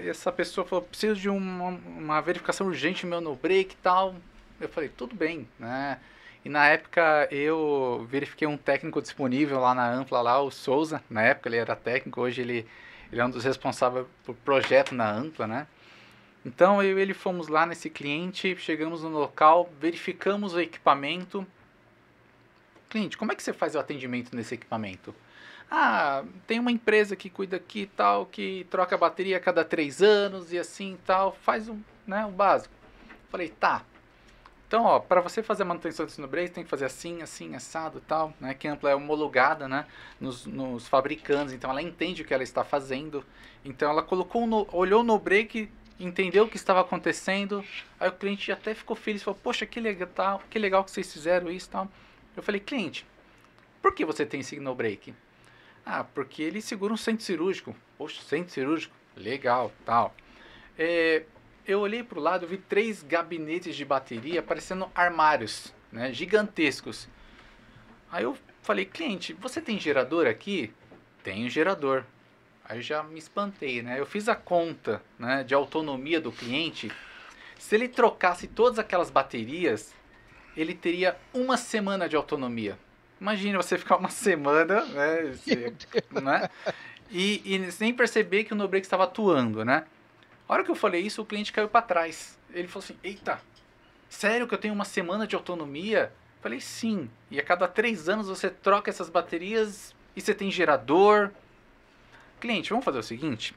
essa pessoa falou, preciso de uma verificação urgente meu no break e tal. Eu falei, tudo bem, né? E na época eu verifiquei um técnico disponível lá na Ampla, lá, o Souza. Na época ele era técnico, hoje ele é um dos responsáveis por projeto na Ampla, né? Então eu e ele fomos lá nesse cliente, chegamos no local, verificamos o equipamento. Cliente, como é que você faz o atendimento nesse equipamento? Ah, tem uma empresa que cuida aqui e tal, que troca a bateria a cada 3 anos e assim e tal, faz o básico. Falei, tá. Então, ó, para você fazer a manutenção desse no-break, tem que fazer assim, assim, assado e tal, né? Que a Ampla é homologada, né? Nos fabricantes, então ela entende o que ela está fazendo. Então ela olhou no break, entendeu o que estava acontecendo. Aí o cliente até ficou feliz, falou, poxa, que legal que vocês fizeram isso e tal. Eu falei, cliente, por que você tem esse no break? Ah, porque ele segura um centro cirúrgico. Poxa, centro cirúrgico? Legal, tal. Eu olhei para o lado, eu vi 3 gabinetes de bateria parecendo armários, né, gigantescos. Aí eu falei, cliente, você tem gerador aqui? Tenho gerador. Aí já me espantei, né? Eu fiz a conta, né, de autonomia do cliente. Se ele trocasse todas aquelas baterias, ele teria 1 semana de autonomia. Imagina você ficar 1 semana, né? E sem perceber que o no-break estava atuando, né? A hora que eu falei isso, o cliente caiu para trás. Ele falou assim, eita, sério que eu tenho 1 semana de autonomia? Eu falei, sim. E a cada 3 anos você troca essas baterias e você tem gerador. Cliente, vamos fazer o seguinte.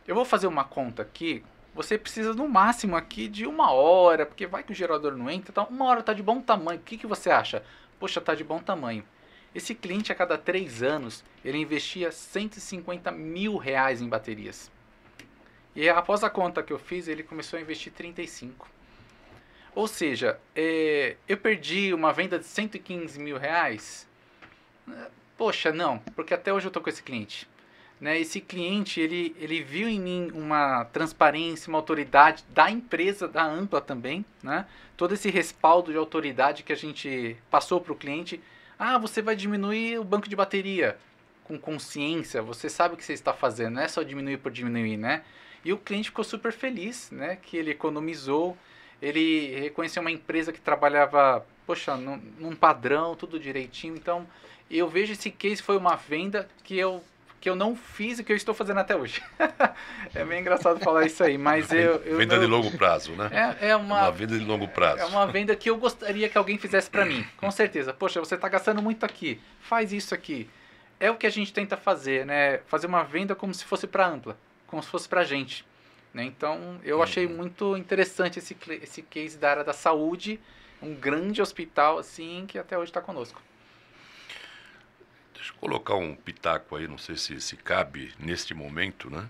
Eu vou fazer uma conta aqui. Você precisa no máximo aqui de 1 hora, porque vai que o gerador não entra. Então 1 hora está de bom tamanho. O que você acha? Poxa, está de bom tamanho. Esse cliente, a cada 3 anos, ele investia R$150 mil em baterias. E após a conta que eu fiz, ele começou a investir 35. Ou seja, eu perdi uma venda de R$115 mil? Poxa, não, porque até hoje eu estou com esse cliente. Né? Esse cliente, ele viu em mim uma transparência, uma autoridade da empresa, da Ampla também. Né? Todo esse respaldo de autoridade que a gente passou para o cliente. Ah, você vai diminuir o banco de bateria. Com consciência, você sabe o que você está fazendo, não é só diminuir por diminuir, né? E o cliente ficou super feliz, né? Que ele economizou, ele reconheceu uma empresa que trabalhava, poxa, num padrão, tudo direitinho. Então, eu vejo esse case foi uma venda que eu não fiz e que eu estou fazendo até hoje. É meio engraçado falar isso aí, mas venda de longo prazo, né? É uma venda de longo prazo. É uma venda que eu gostaria que alguém fizesse para mim, com certeza. Poxa, você está gastando muito aqui, faz isso aqui. É o que a gente tenta fazer, né? Fazer uma venda como se fosse para Ampla, como se fosse para a gente. Né? Então, eu achei muito interessante esse case da área da saúde, um grande hospital assim que até hoje está conosco. Deixa eu colocar um pitaco aí, não sei se cabe neste momento, né?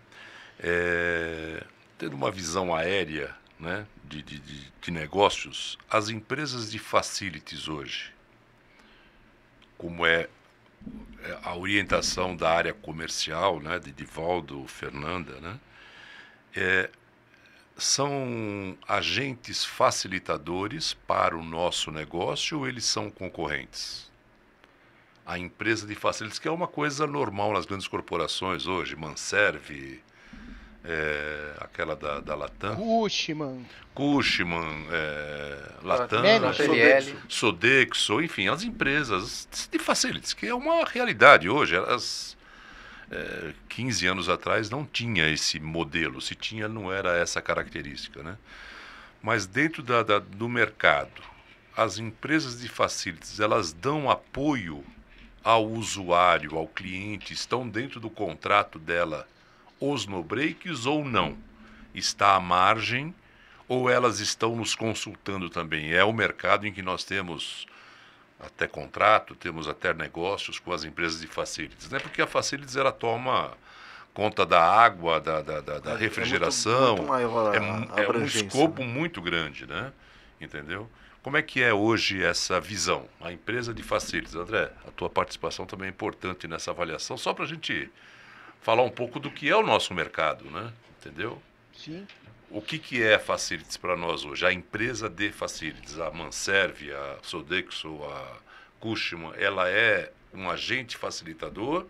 Tendo uma visão aérea, né, de negócios, as empresas de facilities hoje, como é a orientação da área comercial, né, de Divaldo, Fernanda, né, são agentes facilitadores para o nosso negócio ou eles são concorrentes? A empresa de facilities, que é uma coisa normal nas grandes corporações hoje, Manserve, aquela da Latam. Cushman, Latam, Sodexo, enfim, as empresas de facilities, que é uma realidade hoje. Elas, 15 anos atrás não tinha esse modelo, se tinha não era essa característica, né? Mas dentro do mercado, as empresas de facilities, elas dão apoio ao usuário, ao cliente, estão dentro do contrato dela os no-breaks ou não? Está à margem ou elas estão nos consultando também? É o mercado em que nós temos até contrato, temos até negócios com as empresas de facilities, né? Porque a facilities ela toma conta da água, da refrigeração, muito maior é um escopo muito grande, né? Entendeu? Como é que é hoje essa visão? A empresa de facilities, André, a tua participação também é importante nessa avaliação, só para a gente falar um pouco do que é o nosso mercado, né? Entendeu? Sim. O que é a facilities para nós hoje? A empresa de facilities, a Manserve, a Sodexo, a Cushman, ela é um agente facilitador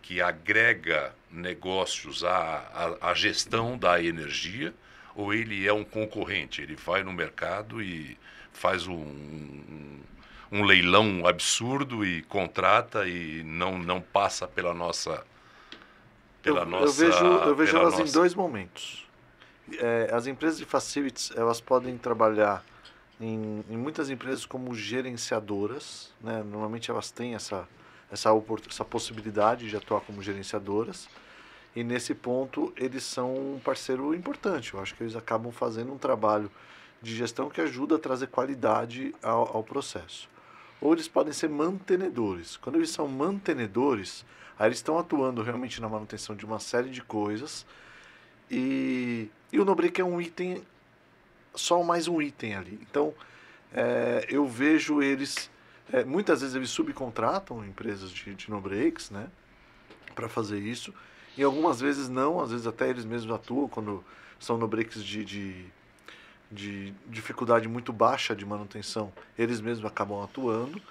que agrega negócios à gestão da energia, ou ele é um concorrente? Ele vai no mercado e faz um leilão absurdo e contrata e não passa pela nossa... Eu vejo elas em dois momentos. As empresas de facilities, elas podem trabalhar em muitas empresas como gerenciadoras, né? Normalmente elas têm essa possibilidade de atuar como gerenciadoras, e nesse ponto eles são um parceiro importante. Eu acho que eles acabam fazendo um trabalho de gestão que ajuda a trazer qualidade ao processo. Ou eles podem ser mantenedores. Quando eles são mantenedores, aí eles estão atuando realmente na manutenção de uma série de coisas, e o no-break é um item, só mais um item ali. Então, eu vejo eles, muitas vezes eles subcontratam empresas de no-breaks, né, para fazer isso, e algumas vezes não, às vezes até eles mesmos atuam quando são no-breaks de dificuldade muito baixa de manutenção, eles mesmos acabam atuando.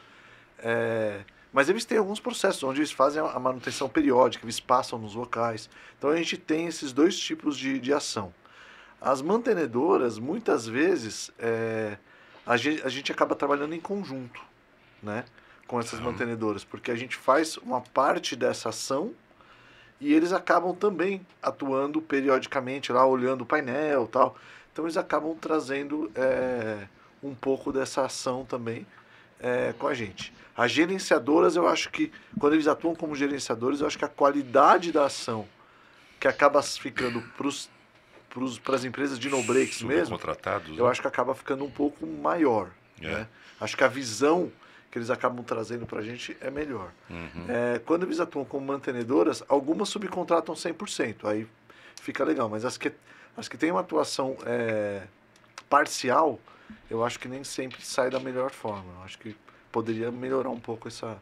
Mas eles têm alguns processos onde eles fazem a manutenção periódica, eles passam nos locais. Então a gente tem esses dois tipos de ação. As mantenedoras, muitas vezes, a gente acaba trabalhando em conjunto, né, com essas mantenedoras, porque a gente faz uma parte dessa ação e eles acabam também atuando periodicamente lá, olhando o painel e tal. Então eles acabam trazendo um pouco dessa ação também com a gente. As gerenciadoras, eu acho que, quando eles atuam como gerenciadores, eu acho que a qualidade da ação que acaba ficando para as empresas de no-breaks mesmo, eu acho que acaba ficando um pouco maior. Né? Acho que a visão que eles acabam trazendo para a gente é melhor. Quando eles atuam como mantenedoras, algumas subcontratam 100%, aí fica legal, mas as que têm uma atuação parcial, eu acho que nem sempre sai da melhor forma. Eu acho que poderia melhorar um pouco essa...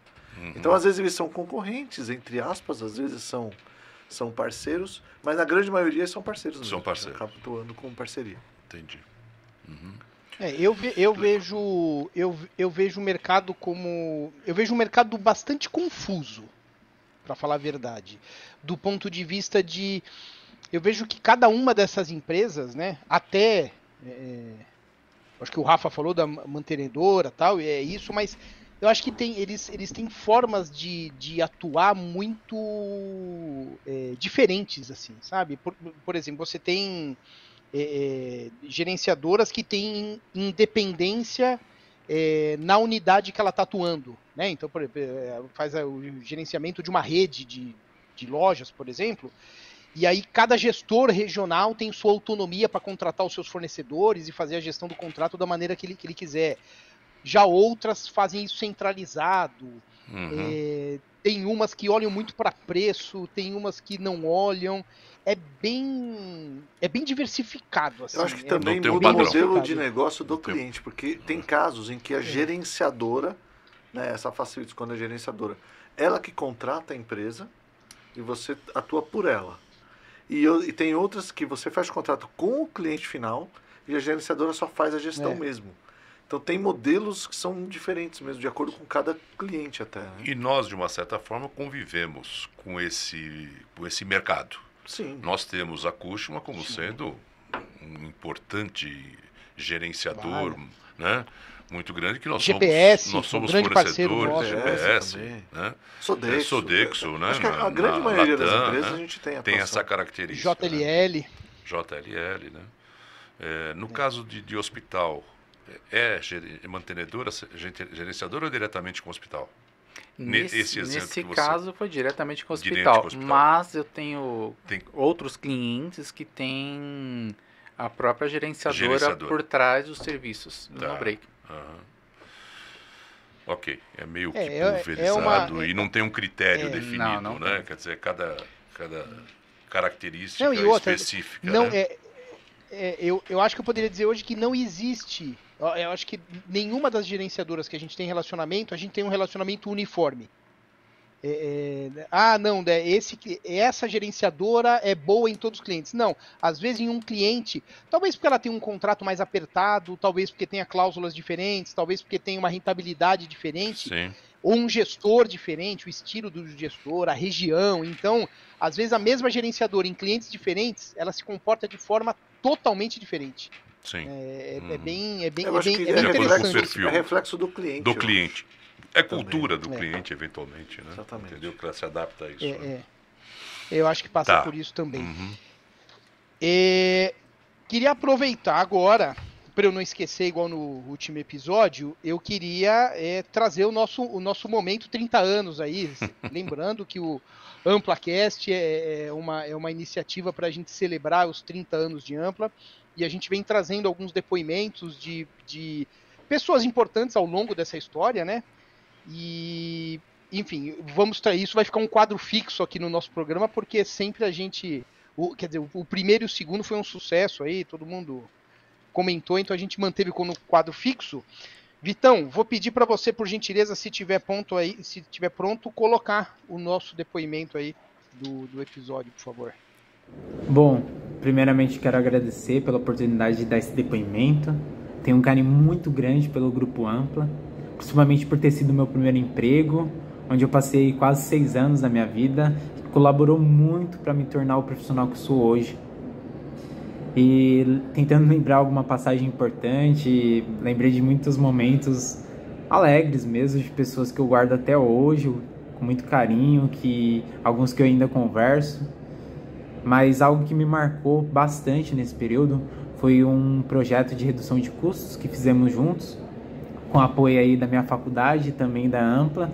Então, às vezes, eles são concorrentes, entre aspas, às vezes são parceiros, mas na grande maioria são parceiros mesmo. São parceiros. Acabam atuando como parceria. Entendi. Eu vejo o mercado como... Eu vejo um mercado bastante confuso, para falar a verdade. Do ponto de vista de... Eu vejo que cada uma dessas empresas, né, até... acho que o Rafa falou da mantenedora tal, e é isso, mas eu acho que eles têm formas de atuar muito diferentes, assim, sabe? Por exemplo, você tem gerenciadoras que têm independência na unidade que ela está atuando, né? Então, por exemplo, faz o gerenciamento de uma rede de lojas, por exemplo, e aí cada gestor regional tem sua autonomia para contratar os seus fornecedores e fazer a gestão do contrato da maneira que ele quiser. Já outras fazem isso centralizado. Tem umas que olham muito para preço, tem umas que não olham. É bem diversificado. Assim, Eu acho que também tem um muda o padrão. modelo de negócio do cliente, porque tem casos em que a gerenciadora, né, essa facilities, quando é gerenciadora, ela que contrata a empresa e você atua por ela. E tem outras que você faz contrato com o cliente final e a gerenciadora só faz a gestão mesmo. Então tem modelos que são diferentes mesmo, de acordo com cada cliente até. Né? E nós, de uma certa forma, convivemos com esse mercado. Sim. Nós temos a Cushman como sendo um importante gerenciador, né? Muito grande, que nós GPS, somos um grande parceiro fornecedores de nosso. GPS, né? Sodexo. Sodexo, né? Acho que a grande maioria das Latam, empresas né? a gente tem Tem atuação. essa característica. JLL. Né? JLL, né? No caso de hospital, é mantenedora, gerenciadora ou diretamente com o hospital? Nesse caso foi diretamente com o hospital, mas eu tenho outros clientes que têm a própria gerenciadora por trás dos serviços do No-Break. Ok, é meio que pulverizado e não tem um critério definido, não né? tem. Quer dizer, cada característica específica. Não, né? Eu acho que eu poderia dizer hoje que não existe. Eu acho que nenhuma das gerenciadoras que a gente tem relacionamento, a gente tem um relacionamento uniforme. Essa gerenciadora é boa em todos os clientes. Não, às vezes em um cliente, talvez porque ela tem um contrato mais apertado, talvez porque tenha cláusulas diferentes, talvez porque tenha uma rentabilidade diferente, Sim. ou um gestor diferente, o estilo do gestor, a região. Então, às vezes a mesma gerenciadora em clientes diferentes, ela se comporta de forma totalmente diferente. Sim. É bem interessante. É reflexo do cliente. Do cliente. É cultura do cliente, eventualmente, né? Exatamente. Entendeu? Que ela se adapta a isso. Né? Eu acho que passa por isso também. Queria aproveitar agora, para eu não esquecer igual no último episódio, eu queria trazer o nosso momento 30 anos aí. Lembrando que o AmplaCast é uma iniciativa para a gente celebrar os 30 anos de Ampla. E a gente vem trazendo alguns depoimentos de pessoas importantes ao longo dessa história, né? E, enfim, isso vai ficar um quadro fixo aqui no nosso programa, porque sempre a gente... o primeiro e o segundo foi um sucesso aí, todo mundo comentou, então a gente manteve como quadro fixo. Vitão, vou pedir para você, por gentileza, se tiver pronto, colocar o nosso depoimento aí do episódio, por favor. Bom, primeiramente quero agradecer pela oportunidade de dar esse depoimento. Tenho um carinho muito grande pelo Grupo Ampla, principalmente por ter sido meu primeiro emprego, onde eu passei quase 6 anos da minha vida, que colaborou muito para me tornar o profissional que sou hoje. E tentando lembrar alguma passagem importante, lembrei de muitos momentos alegres mesmo, de pessoas que eu guardo até hoje, com muito carinho, alguns que eu ainda converso. Mas algo que me marcou bastante nesse período foi um projeto de redução de custos que fizemos juntos, com apoio aí da minha faculdade e também da Ampla,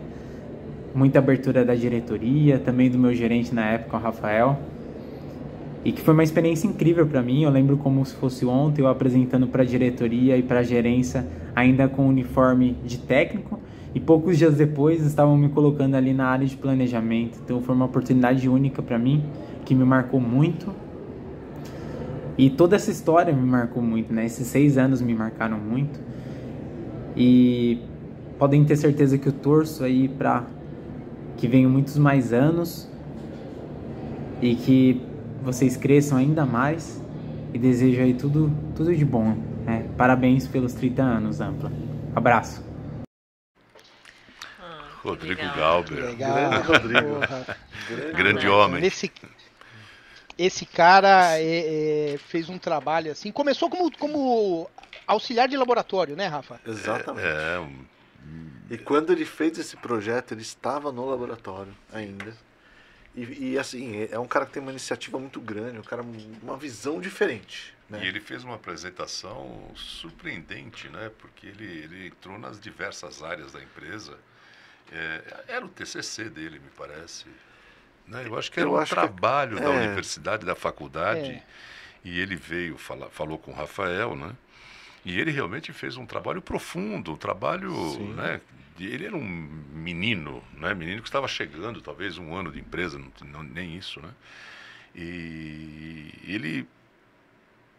muita abertura da diretoria, também do meu gerente na época, o Rafael, e que foi uma experiência incrível para mim. Eu lembro como se fosse ontem, eu apresentando para a diretoria e para a gerência, ainda com o uniforme de técnico, e poucos dias depois estavam me colocando ali na área de planejamento. Então foi uma oportunidade única para mim, que me marcou muito. E toda essa história me marcou muito, né? Esses 6 anos me marcaram muito. E podem ter certeza que eu torço aí para que venham muitos mais anos e que vocês cresçam ainda mais. E desejo aí tudo de bom, né? Parabéns pelos 30 anos, Ampla. Abraço. Rodrigo Galber. Legal. Grande Rodrigo. Grande homem. Esse cara fez um trabalho assim. Começou como auxiliar de laboratório, né, Rafa? Exatamente. E quando ele fez esse projeto, ele estava no laboratório ainda. E assim, é um cara que tem uma iniciativa muito grande, um cara uma visão diferente. Né? E ele fez uma apresentação surpreendente, né? Porque ele entrou nas diversas áreas da empresa. Era o TCC dele, me parece. Né? Eu acho que era um trabalho da universidade, da faculdade. E ele veio, falou com o Rafael, né? E ele realmente fez um trabalho profundo, um trabalho, né, ele era um menino, né? Menino que estava chegando, talvez 1 ano de empresa, nem isso, né? E ele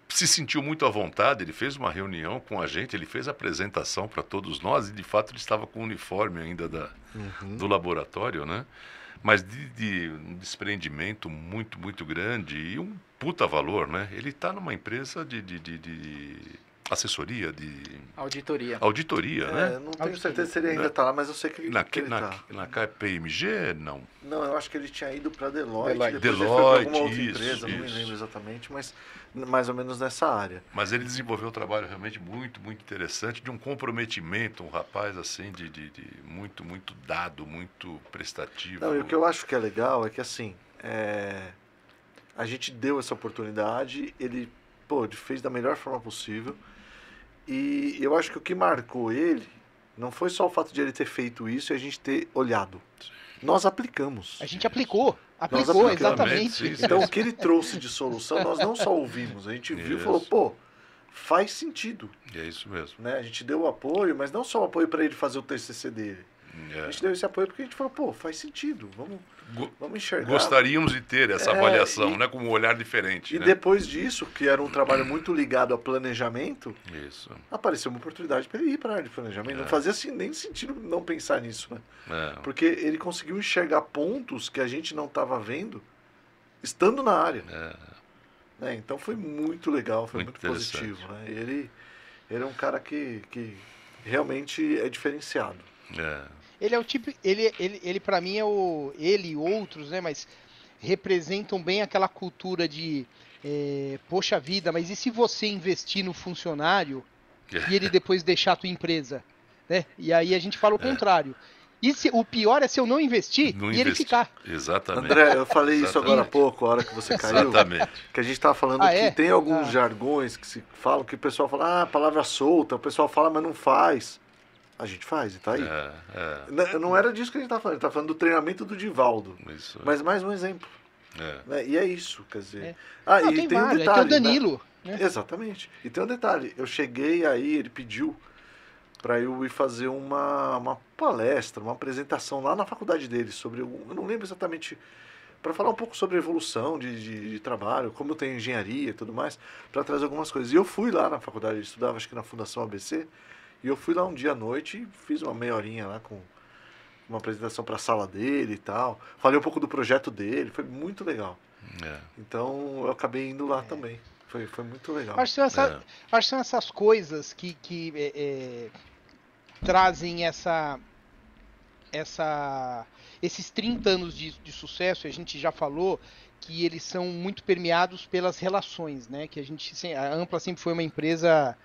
se sentiu muito à vontade, ele fez uma reunião com a gente, ele fez a apresentação para todos nós, e de fato ele estava com o uniforme ainda do laboratório, né? Mas de um desprendimento muito, muito grande e um puta valor, né? Ele está numa empresa de assessoria, de auditoria, né? Não tenho certeza se ele ainda está lá, mas eu sei que ele está. Na KPMG, não. Não, eu acho que ele tinha ido para Deloitte. Deloitte, ele foi para alguma outra isso, empresa, não me lembro exatamente, mas mais ou menos nessa área. Mas ele desenvolveu um trabalho realmente muito, muito interessante, de um comprometimento, um rapaz assim, de muito, muito dado, muito prestativo. Não, e o que eu acho que é legal é que assim, a gente deu essa oportunidade, ele fez da melhor forma possível. E eu acho que o que marcou ele não foi só o fato de ele ter feito isso e a gente ter olhado. Nós aplicamos. A gente aplicou, exatamente. Então, o que ele trouxe de solução, nós não só ouvimos, a gente viu e falou, faz sentido. E é isso mesmo. Né? A gente deu o apoio, mas não só o apoio para ele fazer o TCC dele. A gente deu esse apoio porque a gente falou, faz sentido, vamos enxergar. Gostaríamos de ter essa avaliação, né, com um olhar diferente. E né? depois disso, que era um trabalho muito ligado a planejamento, Isso. apareceu uma oportunidade para ele ir para a área de planejamento. Não fazia assim, nem sentido não pensar nisso, né? É. Porque ele conseguiu enxergar pontos que a gente não estava vendo estando na área. Né? Então foi muito legal, foi muito positivo. Né? Ele é um cara que realmente é diferenciado. Ele é o tipo, ele para mim ele e outros, né, mas representam bem aquela cultura de poxa vida, mas e se você investir no funcionário e ele depois deixar a tua empresa, né? E aí a gente fala o contrário. E o pior é se eu não investir ele ficar. Exatamente. André, eu falei isso agora há pouco, a hora que você caiu. Exatamente. Que a gente estava falando que tem alguns jargões que se falam, que o pessoal fala, palavra solta, o pessoal fala, mas não faz. A gente faz, e tá aí. Não era disso que a gente tá falando, a gente tá falando do treinamento do Divaldo. Isso. Mas mais um exemplo. Né? E é isso, quer dizer. E tem um detalhe. Tem o Danilo. Né? Exatamente. E tem um detalhe. Eu cheguei aí, ele pediu para eu ir fazer uma palestra, uma apresentação lá na faculdade dele sobre. Eu não lembro exatamente. Para falar um pouco sobre a evolução de trabalho, como eu tenho engenharia e tudo mais, para trazer algumas coisas. E eu fui lá na faculdade, eu estudava acho que na Fundação ABC. E eu fui lá um dia à noite e fiz uma meia horinha lá com uma apresentação para a sala dele e tal. Falei um pouco do projeto dele, foi muito legal. Então eu acabei indo lá também. Foi muito legal. Acho que são essas coisas que trazem esses 30 anos de sucesso. A gente já falou que eles são muito permeados pelas relações, né? Que a Ampla sempre foi uma empresa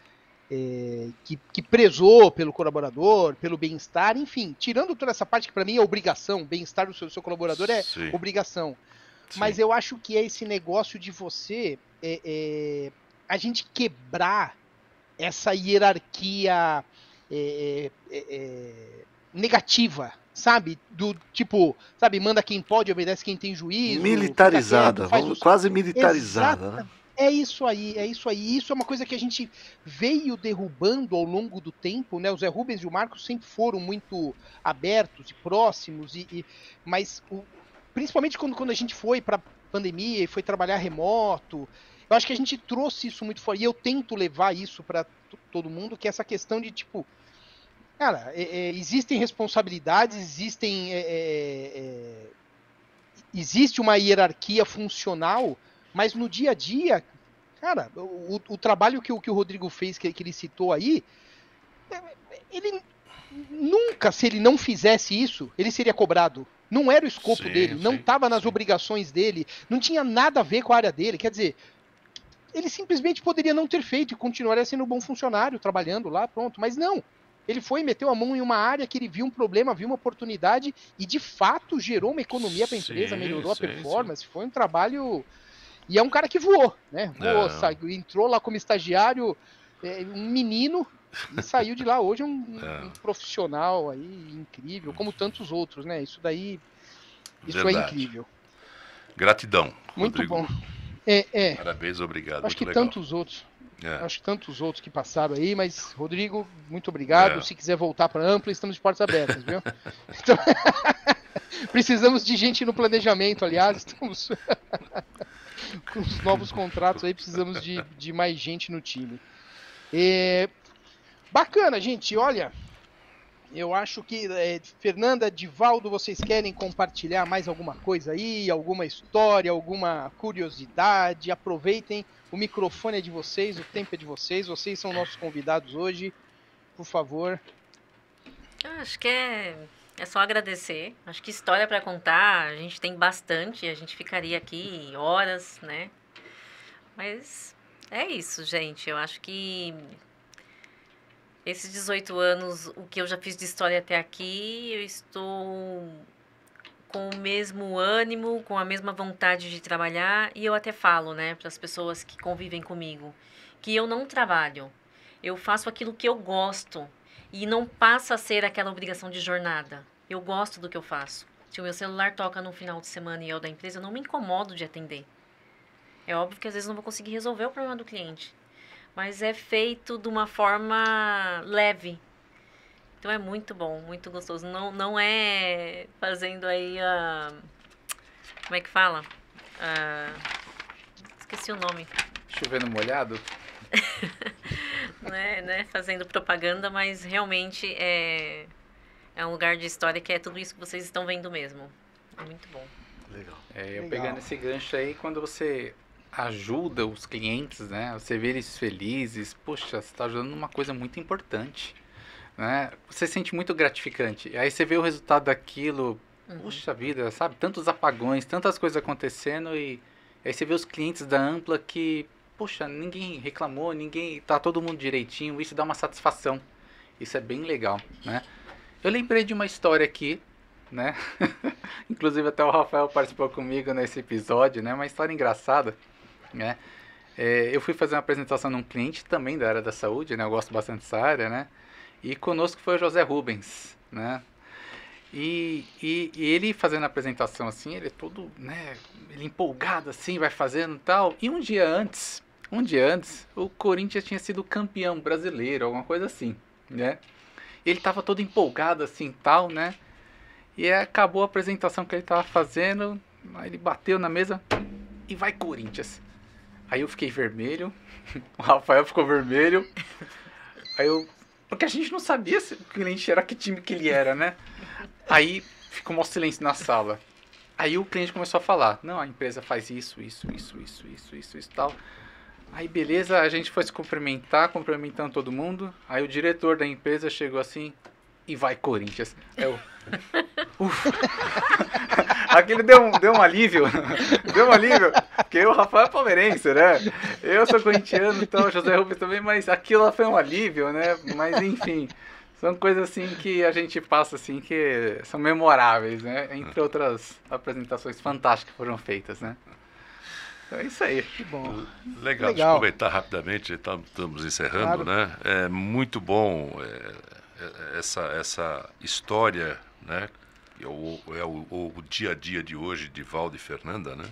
que prezou pelo colaborador, pelo bem-estar, enfim, tirando toda essa parte que para mim é obrigação, bem-estar do seu colaborador é obrigação. Sim. Mas eu acho que é esse negócio de você a gente quebrar essa hierarquia negativa, sabe? Do tipo, sabe, manda quem pode, obedece quem tem juízo. Militarizada, quase militarizada, né? É isso aí. Isso é uma coisa que a gente veio derrubando ao longo do tempo, né? O Zé Rubens e o Marcos sempre foram muito abertos e próximos, mas principalmente quando a gente foi para pandemia e foi trabalhar remoto, eu acho que a gente trouxe isso muito fora. E eu tento levar isso para todo mundo, que é essa questão de, tipo, cara, existem responsabilidades, existe uma hierarquia funcional, mas no dia a dia, cara, o trabalho que o Rodrigo fez, que ele citou aí, ele nunca, se ele não fizesse isso, ele seria cobrado. Não era o escopo dele, não estava nas obrigações dele, não tinha nada a ver com a área dele. Quer dizer, ele simplesmente poderia não ter feito e continuaria sendo um bom funcionário, trabalhando lá, pronto. Mas não, ele foi e meteu a mão em uma área que ele viu um problema, viu uma oportunidade e de fato gerou uma economia para a empresa, melhorou a performance, foi um trabalho... E é um cara que voou, né? Saiu, entrou lá como estagiário, um menino, e saiu de lá hoje um profissional aí incrível, como tantos outros, né? Isso daí, isso é incrível. Gratidão, muito Rodrigo. bom. Parabéns, obrigado. Acho que legal. tantos outros. É. Acho que tantos outros que passaram aí, mas, Rodrigo, muito obrigado. Se quiser voltar para a Ampla, estamos de portas abertas, viu? Então, precisamos de gente no planejamento, aliás, estamos com os novos contratos aí, precisamos de mais gente no time. Bacana, gente, olha, eu acho que, Fernanda, Divaldo, vocês querem compartilhar mais alguma coisa aí, alguma história, alguma curiosidade? Aproveitem, o microfone é de vocês, o tempo é de vocês são nossos convidados hoje, por favor. Acho que é só agradecer. Acho que história para contar, a gente tem bastante, a gente ficaria aqui horas, né? Mas é isso, gente. Eu acho que esses 18 anos, o que eu já fiz de história até aqui, eu estou com o mesmo ânimo, com a mesma vontade de trabalhar, e eu até falo, né, para as pessoas que convivem comigo, que eu não trabalho, eu faço aquilo que eu gosto, e não passa a ser aquela obrigação de jornada. Eu gosto do que eu faço. Se o meu celular toca no final de semana e é o da empresa, eu não me incomodo de atender. É óbvio que às vezes eu não vou conseguir resolver o problema do cliente, mas é feito de uma forma leve. Então é muito bom, muito gostoso. Não é fazendo aí a... Como é que fala? Esqueci o nome. Chovendo molhado? Não é fazendo propaganda, mas realmente é um lugar de história que é tudo isso que vocês estão vendo mesmo. É muito bom. Legal. Eu pegando esse gancho aí, quando você ajuda os clientes, né? Você vê eles felizes, poxa, você está ajudando numa coisa muito importante, né? Você sente muito gratificante. Aí você vê o resultado daquilo, puxa vida, sabe? Tantos apagões, tantas coisas acontecendo e aí você vê os clientes da Ampla que, poxa, ninguém reclamou, tá todo mundo direitinho, isso dá uma satisfação. Isso é bem legal, né? Eu lembrei de uma história aqui, né? Inclusive até o Rafael participou comigo nesse episódio, né? Uma história engraçada, né? Eu fui fazer uma apresentação num cliente também da área da saúde, né? Eu gosto bastante dessa área, né? E conosco foi o José Rubens, né? E ele fazendo a apresentação assim, ele é todo, né? Ele empolgado assim, vai fazendo e tal. E um dia antes, o Corinthians tinha sido campeão brasileiro, alguma coisa assim, né? Ele tava todo empolgado assim, tal, né? E aí acabou a apresentação que ele tava fazendo, aí ele bateu na mesa e vai Corinthians. Aí eu fiquei vermelho, o Rafael ficou vermelho. Porque a gente não sabia se o cliente era que time que ele era, né? Aí ficou um silêncio na sala. Aí o cliente começou a falar, não, a empresa faz isso, tal. Aí beleza, a gente foi se cumprimentando todo mundo. Aí o diretor da empresa chegou assim, e vai Corinthians. Aquele deu um alívio. Deu um alívio. Porque o Rafael é palmeirense, né? Eu sou corintiano, então o José Rubens também, mas aquilo lá foi um alívio, né? Mas enfim, são coisas assim que a gente passa assim que são memoráveis, né? Entre outras apresentações fantásticas que foram feitas, né? Então é isso aí. Que bom. Legal. Deixa eu comentar rapidamente, estamos encerrando, claro. Né? É muito bom essa história, né? O dia a dia de hoje de Valdo e Fernanda, né?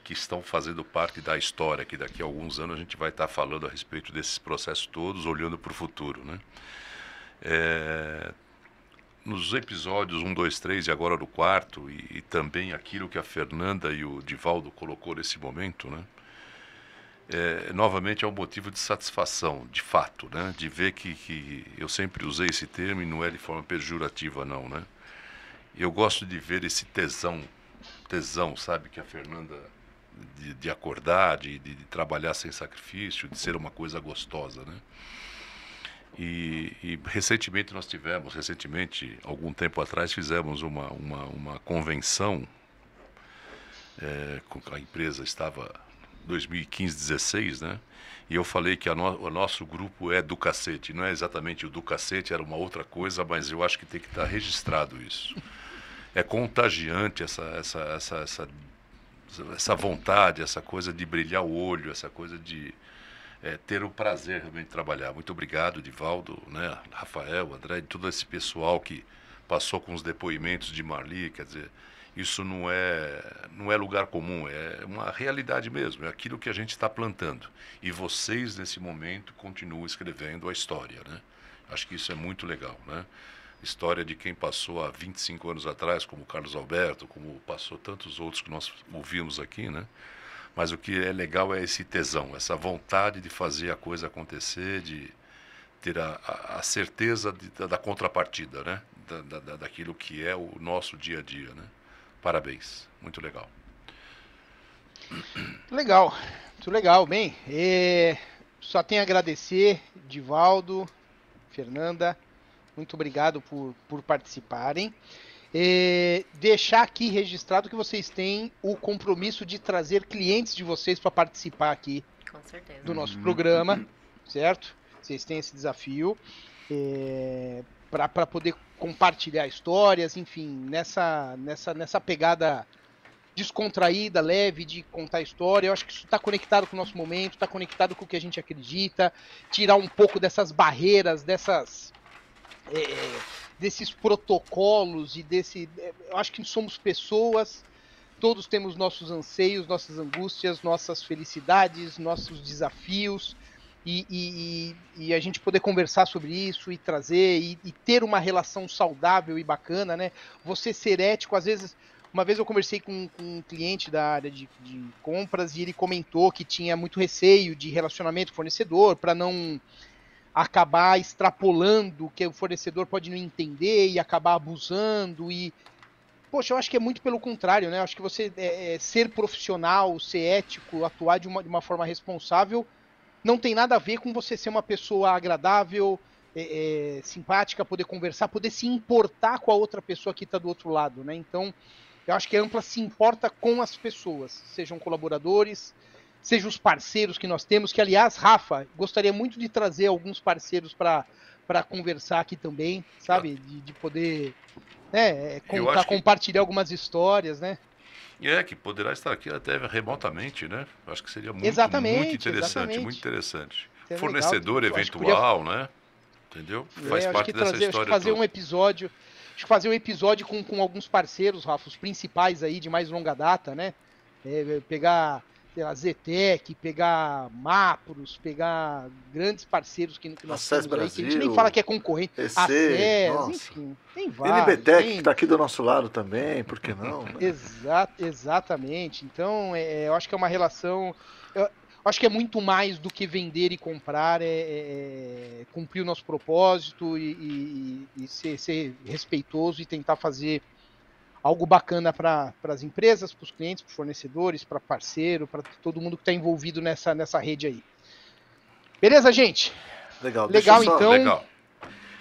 Que estão fazendo parte da história, que daqui a alguns anos a gente vai estar falando a respeito desses processos todos, olhando para o futuro, né? Nos episódios 1, 2, 3 e agora no quarto, e também aquilo que a Fernanda e o Divaldo colocou nesse momento, né? Novamente é um motivo de satisfação, de fato, né? De ver que eu sempre usei esse termo e não é de forma pejorativa, não, né? Eu gosto de ver esse tesão, sabe, que a Fernanda, de acordar, de trabalhar sem sacrifício, de ser uma coisa gostosa, né? E recentemente algum tempo atrás, fizemos uma convenção, a empresa estava 2015-16, né? E eu falei que o nosso grupo é do cacete. Não é exatamente o do cacete, era uma outra coisa, mas eu acho que tem que estar registrado isso. É contagiante essa vontade, essa coisa de brilhar o olho, essa coisa de ter o prazer realmente de trabalhar. Muito obrigado, Divaldo, né? Rafael, André, e todo esse pessoal que passou com os depoimentos de Marli, quer dizer, isso não é lugar comum, é uma realidade mesmo, é aquilo que a gente está plantando. E vocês, nesse momento, continuam escrevendo a história, né? Acho que isso é muito legal, né? História de quem passou há 25 anos atrás, como o Carlos Alberto, como passou tantos outros que nós ouvimos aqui, né? Mas o que é legal é esse tesão, essa vontade de fazer a coisa acontecer, de ter a certeza da contrapartida, né? Daquilo que é o nosso dia a dia, né? Parabéns, muito legal. Legal, muito legal. Bem, só tenho a agradecer, Divaldo, Fernanda, muito obrigado por participarem. Deixar aqui registrado que vocês têm o compromisso de trazer clientes de vocês para participar aqui Com certeza. do nosso programa, certo? Vocês têm esse desafio para poder compartilhar histórias, enfim, nessa pegada descontraída, leve de contar história. Eu acho que isso está conectado com o nosso momento, está conectado com o que a gente acredita, tirar um pouco dessas barreiras, desses protocolos e eu acho que somos pessoas, todos temos nossos anseios, nossas angústias, nossas felicidades, nossos desafios, e a gente poder conversar sobre isso e trazer e ter uma relação saudável e bacana, né? Você ser ético, às vezes. Uma vez eu conversei com um cliente da área de compras e ele comentou que tinha muito receio de relacionamento com fornecedor para não acabar extrapolando o que o fornecedor pode não entender e acabar abusando. E, poxa, eu acho que é muito pelo contrário, né? Eu acho que você ser profissional, ser ético, atuar de uma forma responsável não tem nada a ver com você ser uma pessoa agradável, simpática, poder conversar, poder se importar com a outra pessoa que está do outro lado, né? Então, eu acho que a Ampla se importa com as pessoas, sejam colaboradores, sejam os parceiros que nós temos, que, aliás, Rafa, gostaria muito de trazer alguns parceiros para conversar aqui também, sabe? De poder contar, compartilhar algumas histórias, né? Que poderá estar aqui até remotamente, né? Acho que seria muito interessante, exatamente. Muito interessante. É fornecedor legal, eventual, né? Entendeu? Faz parte dessa história acho que fazer toda. um episódio com alguns parceiros, Rafa, os principais aí de mais longa data, né? Pegar a Zetec, pegar Mapros, pegar grandes parceiros que nós temos Brasil, aí, que a gente nem fala que é concorrente, a SES, enfim, tem vários. NBTEC, que está aqui do nosso lado também, por que não? Né? Exatamente, então eu acho que é uma relação, eu acho que é muito mais do que vender e comprar, cumprir o nosso propósito e ser respeitoso e tentar fazer algo bacana para as empresas, para os clientes, para os fornecedores, para parceiro, para todo mundo que está envolvido nessa rede aí. Beleza, gente? Legal então. Legal.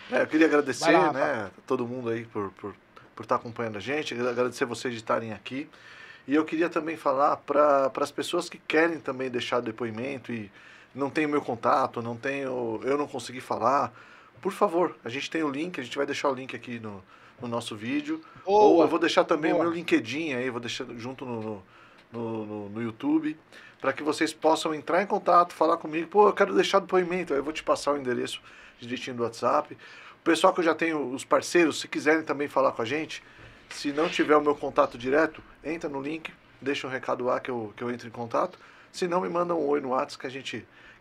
Eu queria agradecer, lá, né, todo mundo aí por estar acompanhando a gente, agradecer vocês de estarem aqui. E eu queria também falar para as pessoas que querem também deixar depoimento e não tem o meu contato, eu não consegui falar. Por favor, a gente tem o link, a gente vai deixar o link aqui no nosso vídeo. Ou eu vou deixar também o meu LinkedIn aí, vou deixar junto no YouTube, para que vocês possam entrar em contato, falar comigo. Pô, eu quero deixar depoimento, aí eu vou te passar o endereço direitinho do WhatsApp. O pessoal que eu já tenho, os parceiros, se quiserem também falar com a gente, se não tiver o meu contato direto, entra no link, deixa um recado lá que eu entro em contato. Se não, me manda um oi no WhatsApp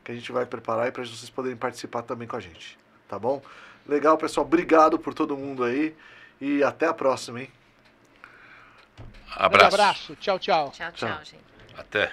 que a gente vai preparar aí para vocês poderem participar também com a gente. Tá bom? Legal, pessoal. Obrigado por todo mundo aí. E até a próxima, hein? Abraço. Tchau, tchau. Tchau, gente. Até.